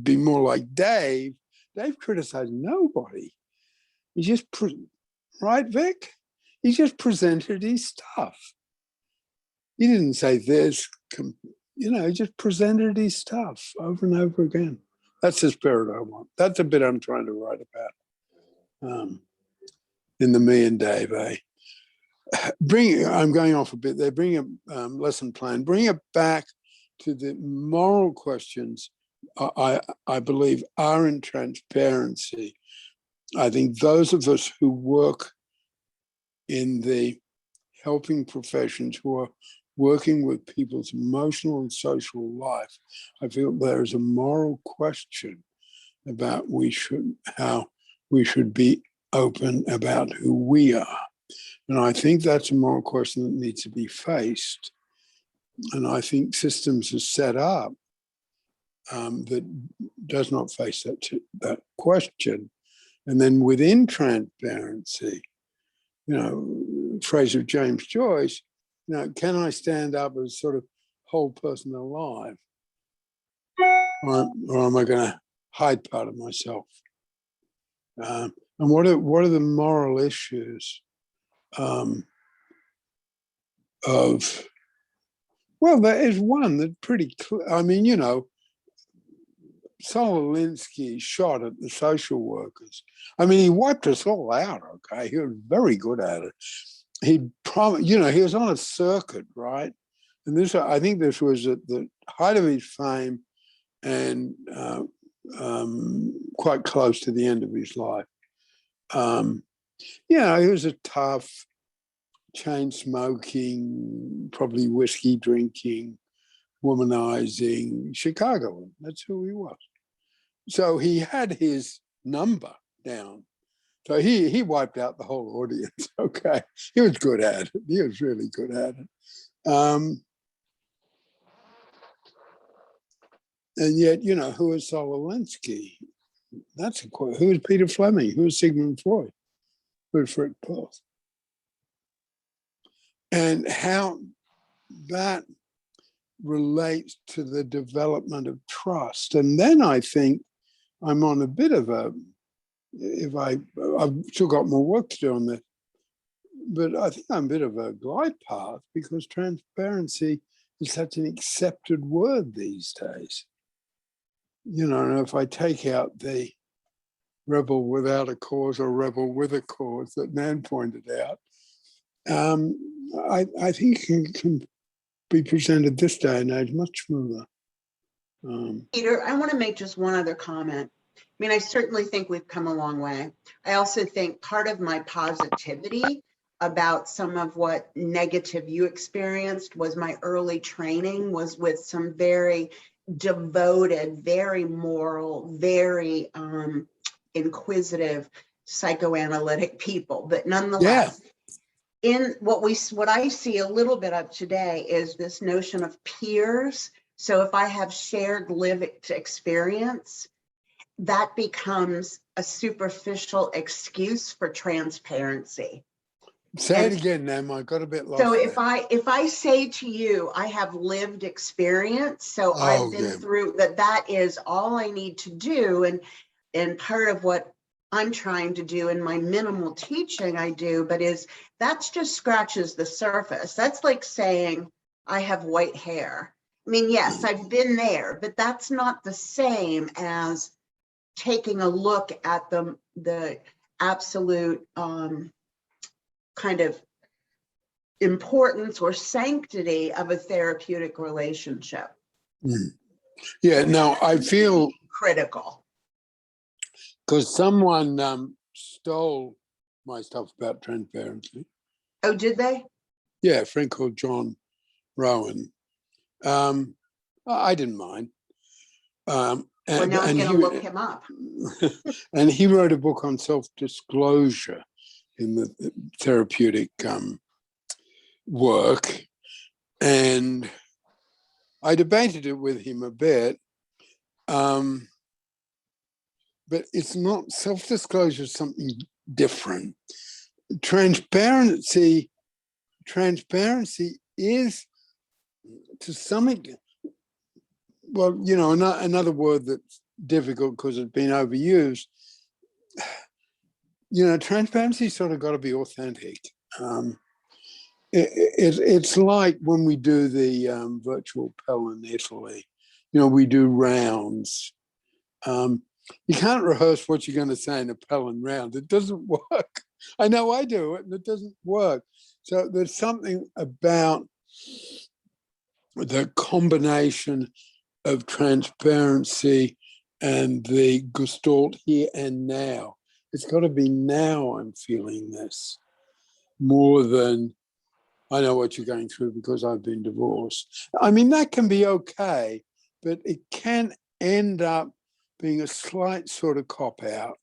be more like Dave. Dave criticized nobody. He just, right, Vic? He just presented his stuff. He didn't say this, you know, he just presented his stuff over and over again. That's the spirit I want. That's a bit I'm trying to write about in the Me and Dave, eh? I'm going off a bit there, bring a lesson plan, bring it back to the moral questions I believe are in transparency. I think those of us who work in the helping professions, who are working with people's emotional and social life, I feel there is a moral question about how we should be open about who we are. And I think that's a moral question that needs to be faced. And I think systems are set up that does not face that question. And then within transparency, you know, phrase of James Joyce, you know, can I stand up as sort of whole person alive? Or am I going to hide part of myself? And what are the moral issues of, well, there is one that's pretty clear. I mean, you know, Saul Alinsky shot at the social workers. I mean, he wiped us all out, okay? He was very good at it. He was on a circuit, right? And this, I think this was at the height of his fame and quite close to the end of his life. He was a tough, chain smoking, probably whiskey drinking, womanizing Chicagoan. That's who he was. So he had his number down. So he wiped out the whole audience, okay? He was good at it. He was really good at it. And yet, you know, who is Saul Alinsky? That's a quote. Who is Peter Fleming? Who is Sigmund Freud? Who is Fritz Perls? And how that relates to the development of trust. And then I think I'm on a bit of I've still got more work to do on this, but I think I'm a bit of a glide path because transparency is such an accepted word these days. You know, and if I take out the rebel without a cause or rebel with a cause that Nan pointed out, I think it can be presented this day and age much smoother. Peter, I want to make just one other comment. I mean, I certainly think we've come a long way. I also think part of my positivity about some of what negative you experienced was my early training was with some very devoted, very moral, very inquisitive psychoanalytic people. But nonetheless, in what I see a little bit of today is this notion of peers. So if I have shared lived experience, that becomes a superficial excuse for transparency. Say it And again, Nam. I got a bit lost so there. if I say to you, I have lived experience, so I've Oh, been yeah. through that is all I need to do. And part of what I'm trying to do in my minimal teaching I do, but that's just scratches the surface. That's like saying I have white hair. I mean, yes, I've been there, but that's not the same as taking a look at the absolute kind of importance or sanctity of a therapeutic relationship. Mm. Yeah, no, I feel critical. because someone stole my stuff about transparency. Oh, did they? Yeah, a friend called John Rowan. I didn't mind. Well, now I'm going to look him up. And he wrote a book on self-disclosure in the therapeutic work. And I debated it with him a bit. But it's not, self-disclosure is something different. Transparency is to some extent, well, you know, another word that's difficult because it's been overused. You know, transparency sort of got to be authentic. It's like when we do the virtual Pellin in Italy, you know, we do rounds. You can't rehearse what you're going to say in a Pellin round. It doesn't work. I know I do it and it doesn't work. So there's something about the combination of transparency and the gestalt here and now. It's got to be now I'm feeling this more than I know what you're going through because I've been divorced. I mean, that can be okay, but it can end up being a slight sort of cop out.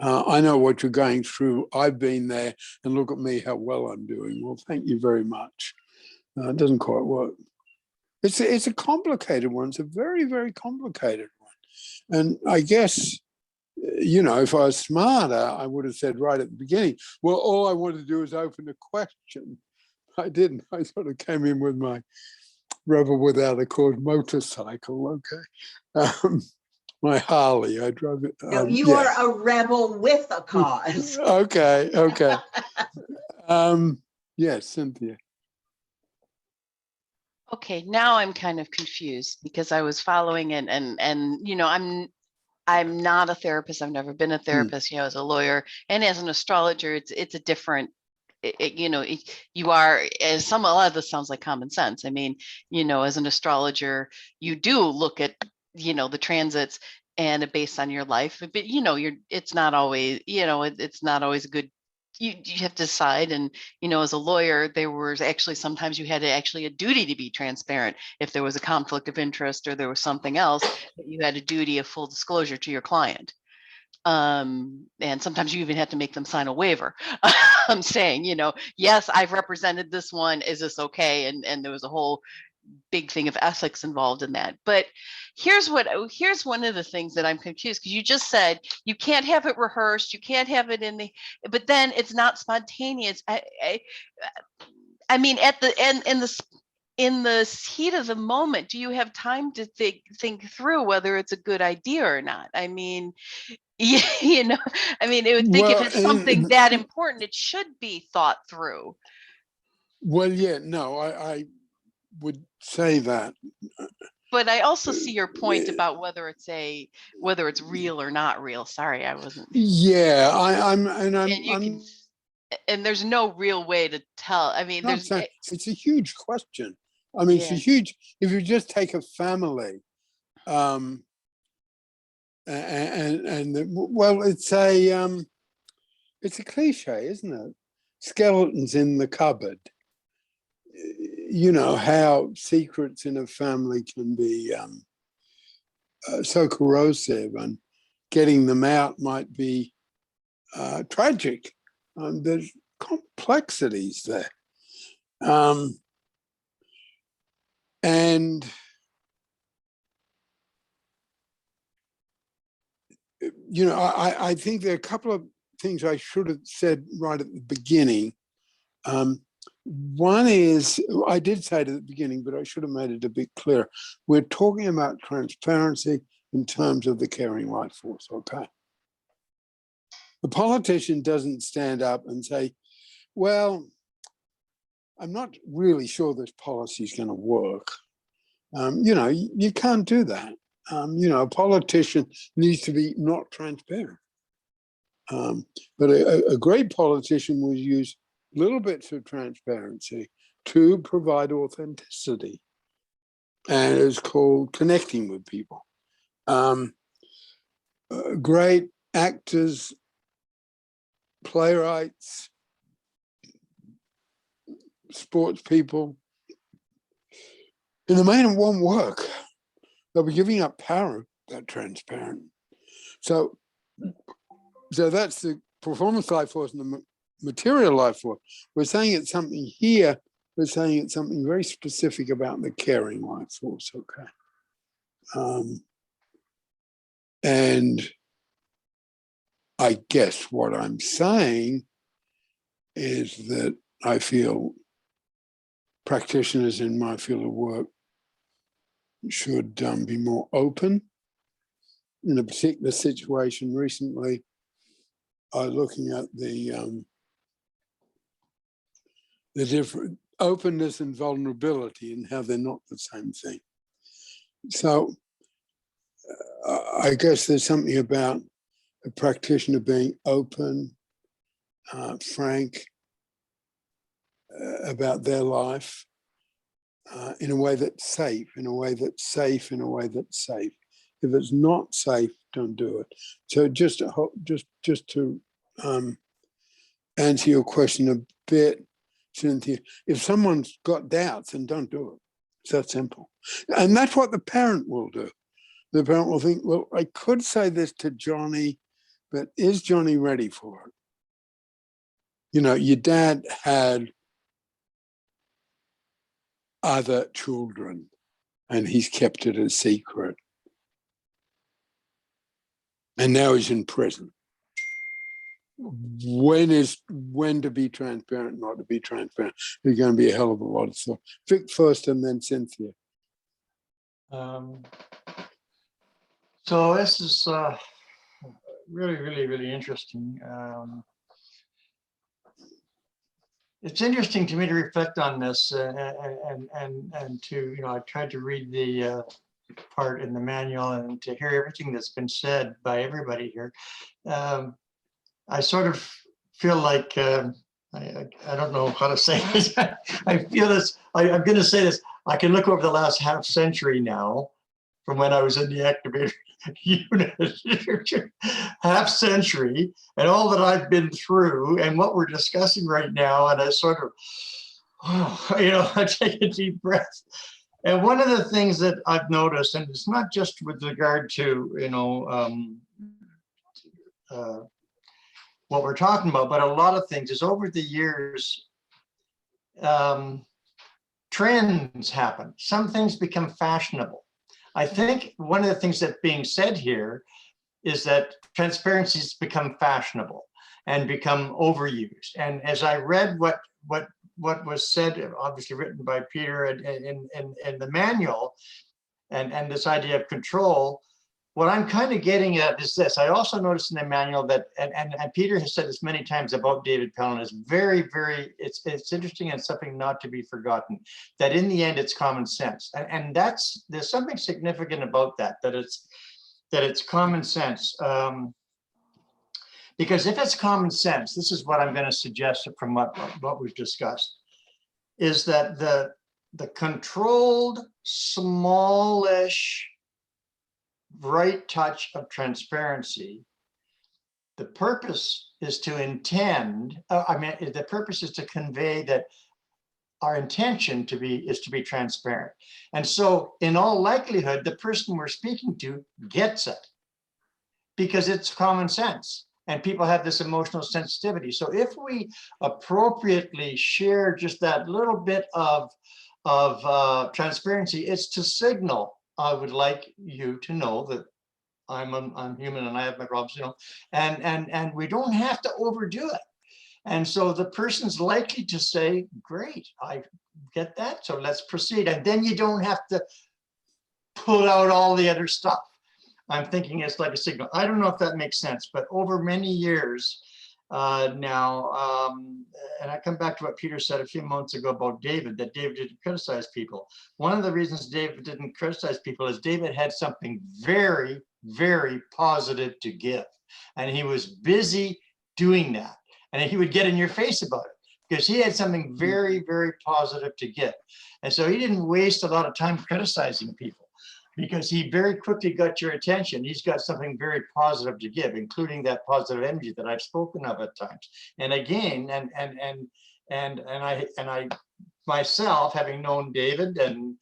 I know what you're going through. I've been there and look at me, how well I'm doing. Well, thank you very much. It doesn't quite work. It's a complicated one. It's a very, very complicated one. And I guess, you know, if I was smarter, I would have said right at the beginning, well, all I wanted to do is open a question. I didn't. I sort of came in with my rebel without a cause motorcycle, okay. My Harley, I drove it. No, you are a rebel with a cause. Okay. Yes, Cynthia. Okay, now I'm kind of confused because I was following it and you know, I'm not a therapist. I've never been a therapist, you know, as a lawyer and as an astrologer, it's a different, you know, you are, as a lot of this sounds like common sense. I mean, you know, as an astrologer, you do look at, you know, the transits and based on your life, but you know, it's not always, you know, it's not always a good, you have to decide. And, you know, as a lawyer, there was actually, sometimes you had actually a duty to be transparent. If there was a conflict of interest or there was something else, that you had a duty of full disclosure to your client. And sometimes you even had to make them sign a waiver. I'm saying, you know, yes, I've represented this one. Is this okay? And there was a whole big thing of ethics involved in that. But here's one of the things that I'm confused, because you just said you can't have it rehearsed, you can't have it in the, but then it's not spontaneous. I mean, at the end, in the heat of the moment, do you have time to think through whether it's a good idea or not? I mean, you know, I mean, it would think if it's something that important, it should be thought through. Well, yeah, no, I would say that. But I also see your point about whether it's real or not real. Sorry, I wasn't. Yeah, and there's no real way to tell. I mean, it's a huge question. I mean, it's a huge, if you just take a family, Well, it's a cliche, isn't it? Skeletons in the cupboard. You know how secrets in a family can be so corrosive, and getting them out might be tragic. There's complexities there. And you know, I think there are a couple of things I should have said right at the beginning. One is, I did say it at the beginning, but I should have made it a bit clearer. We're talking about transparency in terms of the caring life force, okay? The politician doesn't stand up and say, well, I'm not really sure this policy is going to work. You know, you can't do that. You know, a politician needs to be not transparent. But a great politician will use little bits of transparency to provide authenticity. And it's called connecting with people. Great actors, playwrights, sports people, in the main, it won't work. They'll be giving up power, that transparent. So that's the performance life force and the material life force. We're saying it's something here, we're saying it's something very specific about the caring life force, okay? And I guess what I'm saying is that I feel practitioners in my field of work should be more open. In a particular situation recently, I was looking at the different openness and vulnerability and how they're not the same thing. So I guess there's something about a practitioner being open, frank about their life in a way that's safe, in a way that's safe, in a way that's safe. If it's not safe, don't do it. So just to answer your question a bit, Cynthia, if someone's got doubts, then don't do it. It's that simple. And that's what the parent will do. The parent will think, well, I could say this to Johnny, but is Johnny ready for it? You know, your dad had other children and he's kept it a secret. And now he's in prison. When to be transparent, not to be transparent? There's going to be a hell of a lot of stuff. Vic first and then Cynthia. So this is really interesting. It's interesting to me to reflect on this and to, you know, I tried to read the part in the manual and to hear everything that's been said by everybody here. I sort of feel like, I don't know how to say this. I feel this, I'm going to say this. I can look over the last half century now from when I was in the activator unit, half century, and all that I've been through and what we're discussing right now. And I sort of, you know, I take a deep breath. And one of the things that I've noticed, and it's not just with regard to, you know, what we're talking about, but a lot of things is over the years, trends happen. Some things become fashionable. I think one of the things that's being said here is that transparency has become fashionable and become overused. And as I read what was said, obviously written by Peter in the manual, and this idea of control, what I'm kind of getting at is this. I also noticed in the manual that, and Peter has said this many times about David Pellin, is very, it's interesting and something not to be forgotten, that in the end, it's common sense. And there's something significant about that it's common sense. Because if it's common sense, this is what I'm going to suggest from what we've discussed, is that the controlled, smallish right touch of transparency, the purpose is to intend, the purpose is to convey that our intention is to be transparent. And so in all likelihood, the person we're speaking to gets it because it's common sense and people have this emotional sensitivity. So if we appropriately share just that little bit of transparency, it's to signal, I would like you to know that I'm human and I have my problems, you know, and we don't have to overdo it. And so the person's likely to say, great, I get that. So let's proceed. And then you don't have to pull out all the other stuff. I'm thinking it's like a signal. I don't know if that makes sense, but over many years now, and I come back to what Peter said a few months ago about David, that David didn't criticize people. One of the reasons David didn't criticize people is David had something very, very positive to give. And he was busy doing that. And he would get in your face about it because he had something very, very positive to give. And so he didn't waste a lot of time criticizing people because he very quickly got your attention. He's got something very positive to give, including that positive energy that I've spoken of at times. And again, and I myself, having known David and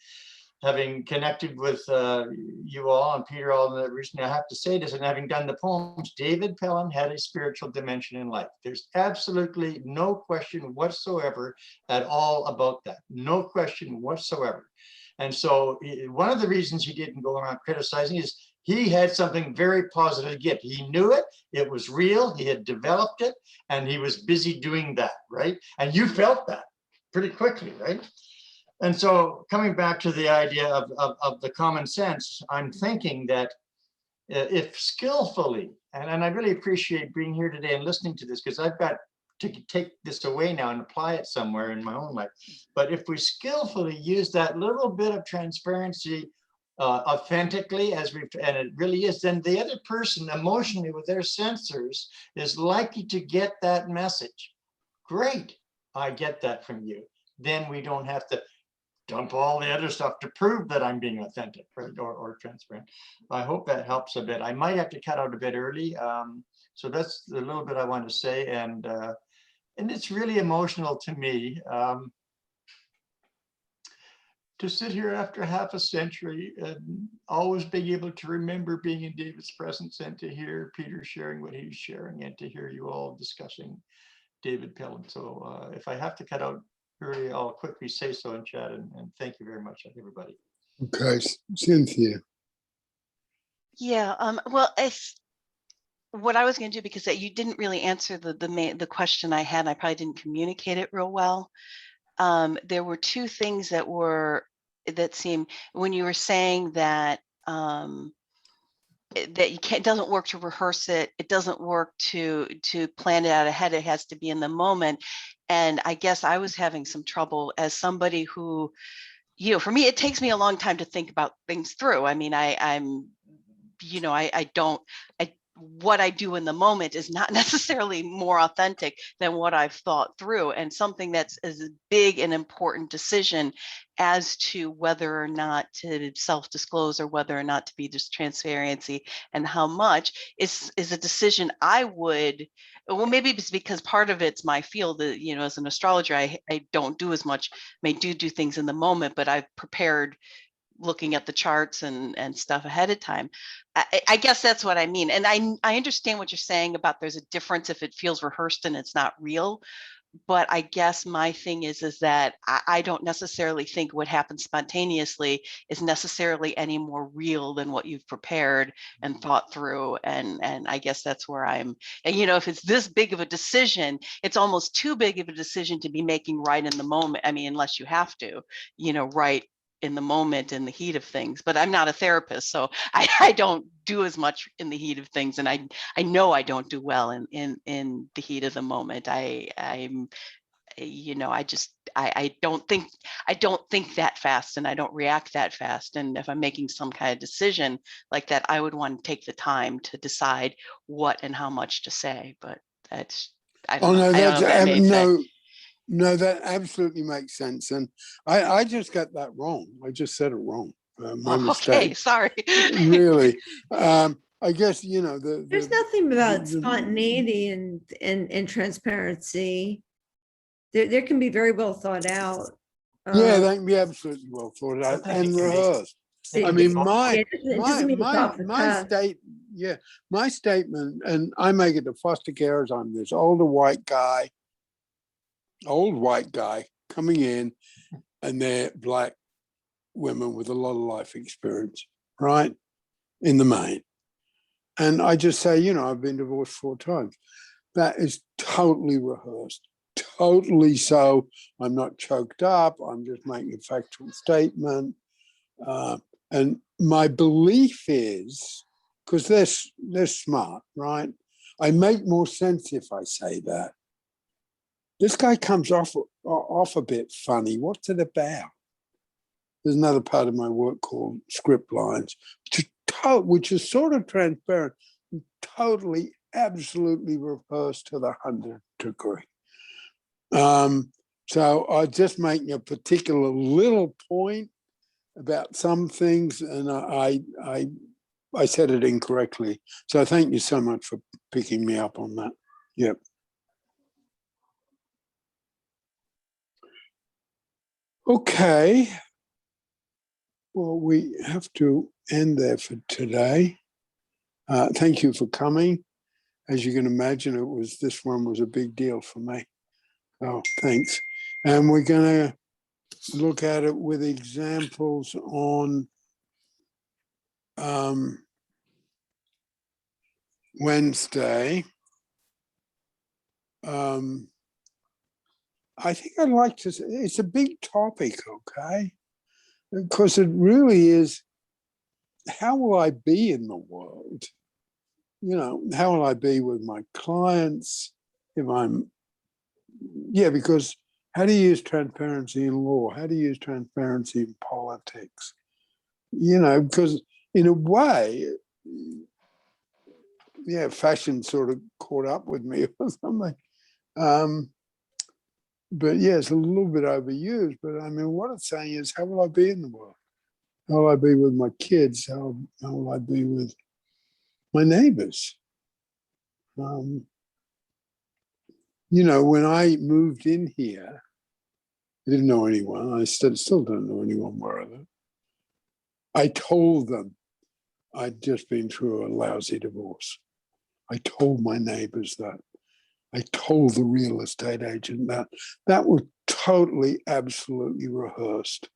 having connected with you all and Peter all recently, I have to say this, and having done the poems, David Pellin had a spiritual dimension in life. There's absolutely no question whatsoever at all about that. No question whatsoever. And so one of the reasons he didn't go around criticizing is he had something very positive to give. He knew it, it was real, he had developed it, and he was busy doing that, right? And you felt that pretty quickly, right? And so coming back to the idea of the common sense, I'm thinking that if skillfully, and I really appreciate being here today and listening to this, because I've got to take this away now and apply it somewhere in my own life. But if we skillfully use that little bit of transparency authentically, and it really is, then the other person emotionally with their sensors is likely to get that message. Great, I get that from you. Then we don't have to dump all the other stuff to prove that I'm being authentic, right, or transparent. I hope that helps a bit. I might have to cut out a bit early. So that's a little bit I want to say. And it's really emotional to me to sit here after half a century and always being able to remember being in David's presence and to hear Peter sharing what he's sharing and to hear you all discussing David Pellin. So if I have to cut out early, I'll quickly say so in chat, and thank you very much, everybody. Okay, Cynthia. Yeah, well, what I was going to do, because you didn't really answer the question I had, I probably didn't communicate it real well. There were two things that seemed when you were saying that that it doesn't work to rehearse it. It doesn't work to plan it out ahead. It has to be in the moment. And I guess I was having some trouble as somebody who, you know, for me, it takes me a long time to think about things through. I mean, what I do in the moment is not necessarily more authentic than what I've thought through. And something that's as big and important decision as to whether or not to self-disclose or whether or not to be just transparency and how much is a decision I would, well, maybe it's because part of it's my field, you know, as an astrologer, I don't do as much, may do things in the moment, but I've prepared looking at the charts and stuff ahead of time. I guess that's what I mean. And I understand what you're saying about there's a difference if it feels rehearsed and it's not real. But I guess my thing is that I don't necessarily think what happens spontaneously is necessarily any more real than what you've prepared and thought through. And I guess that's where I'm, and you know, if it's this big of a decision, it's almost too big of a decision to be making right in the moment. I mean, unless you have to, you know, right in the moment, in the heat of things. But I'm not a therapist, so I don't do as much in the heat of things, and I know I don't do well in the heat of the moment. I'm, you know, I don't think that fast, and I don't react that fast. And if I'm making some kind of decision like that, I would want to take the time to decide what and how much to say. But that's, I don't know. No, I don't know if that made sense. No, that absolutely makes sense. And I just got that wrong. I just said it wrong. My Okay, mistake, sorry. really. I guess, you know, There's nothing about the- spontaneity and transparency. There can be very well thought out. yeah, that can be absolutely well thought out think and it can be- rehearsed. it I can be mean, both. It doesn't mean it's off the cuff. yeah, my statement, and I make it to foster carers. I'm this old white guy coming in, and they're Black women with a lot of life experience, right? In the main. And I just say, you know, I've been divorced 4 times. That is totally rehearsed, totally so. I'm not choked up. I'm just making a factual statement. And my belief is, because they're smart, right? I make more sense if I say that. This guy comes off a bit funny. What's it about? There's another part of my work called script lines, which is sort of transparent, totally, absolutely rehearsed to the 100th degree. So I'm just making a particular little point about some things, and I said it incorrectly. So thank you so much for picking me up on that. Yep. Okay. Well, we have to end there for today. Thank you for coming. As you can imagine, this one was a big deal for me. Oh, thanks. And we're going to look at it with examples on Wednesday. I think I'd like to say it's a big topic, okay? Because it really is, how will I be in the world? You know, how will I be with my clients if because how do you use transparency in law? How do you use transparency in politics? You know, because in a way, fashion sort of caught up with me or something. But yeah, it's a little bit overused. But I mean, what it's saying is, how will I be in the world? How will I be with my kids? How will I be with my neighbors? You know, when I moved in here, I didn't know anyone. I still don't know anyone where I live. I told them I'd just been through a lousy divorce. I told my neighbors that. I told the real estate agent that. That was totally, absolutely rehearsed.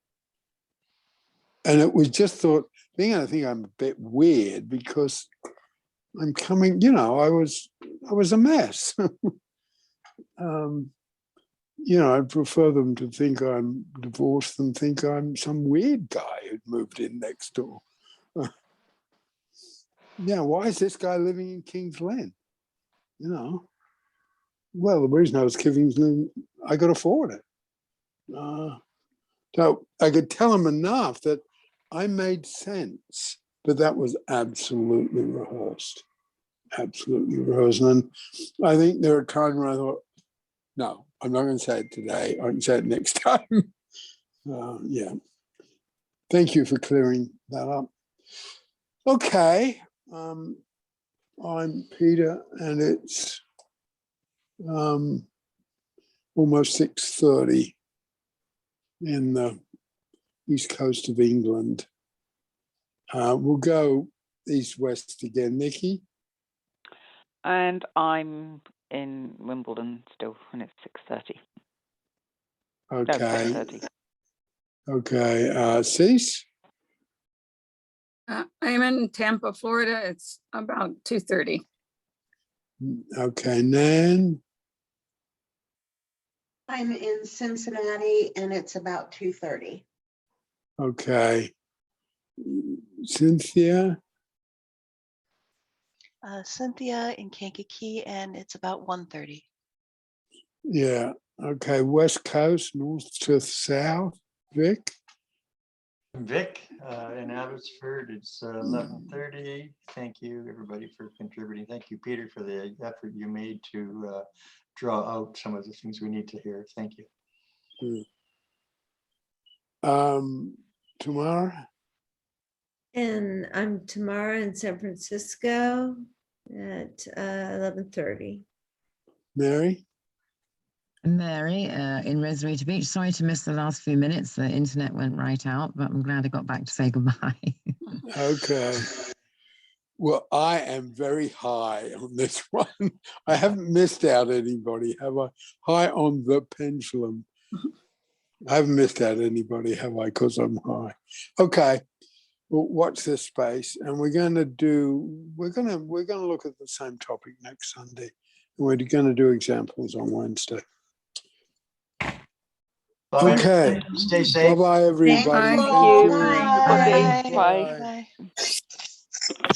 And it was just thought, I think I'm a bit weird because I'm coming, you know, I was a mess. You know, I'd prefer them to think I'm divorced than think I'm some weird guy who'd moved in next door. Yeah, why is this guy living in King's Lynn? You know, well, the reason I was King's Lynn, I could afford it. So I could tell him enough that I made sense, but that was absolutely rehearsed. Absolutely rehearsed. And I think there are times where I thought, no, I'm not going to say it today. I can say it next time. Yeah. Thank you for clearing that up. Okay. I'm Peter, and it's almost 6:30 in the east coast of England. We'll go east-west again. Nikki? And I'm in Wimbledon still, and it's 6:30. Okay. No, 7:30. Okay. Cease? I'm in Tampa, Florida. It's about 2:30. Okay. Nan? I'm in Cincinnati and it's about 2:30. Okay. Cynthia? Cynthia in Kankakee, and it's about 1:30. Yeah. Okay. West Coast, north to south. Vic? Vic, in Abbotsford, it's 11:30. Thank you, everybody, for contributing. Thank you, Peter, for the effort you made to draw out some of the things we need to hear. Thank you. Tamara? And I'm tomorrow in San Francisco at 11:30. Mary? Mary, in Rosarito Beach. Sorry to miss the last few minutes. The internet went right out, but I'm glad I got back to say goodbye. Okay. Well, I am very high on this one. I haven't missed out anybody, have I? High on the pendulum. I haven't missed out anybody, have I? Because I'm high. Okay. Well, watch this space, and we're gonna look at the same topic next Sunday. We're gonna do examples on Wednesday. Bye. Okay. Stay safe. Bye-bye, everybody. Thank Thank you Thank all. you. Bye. Bye. Bye.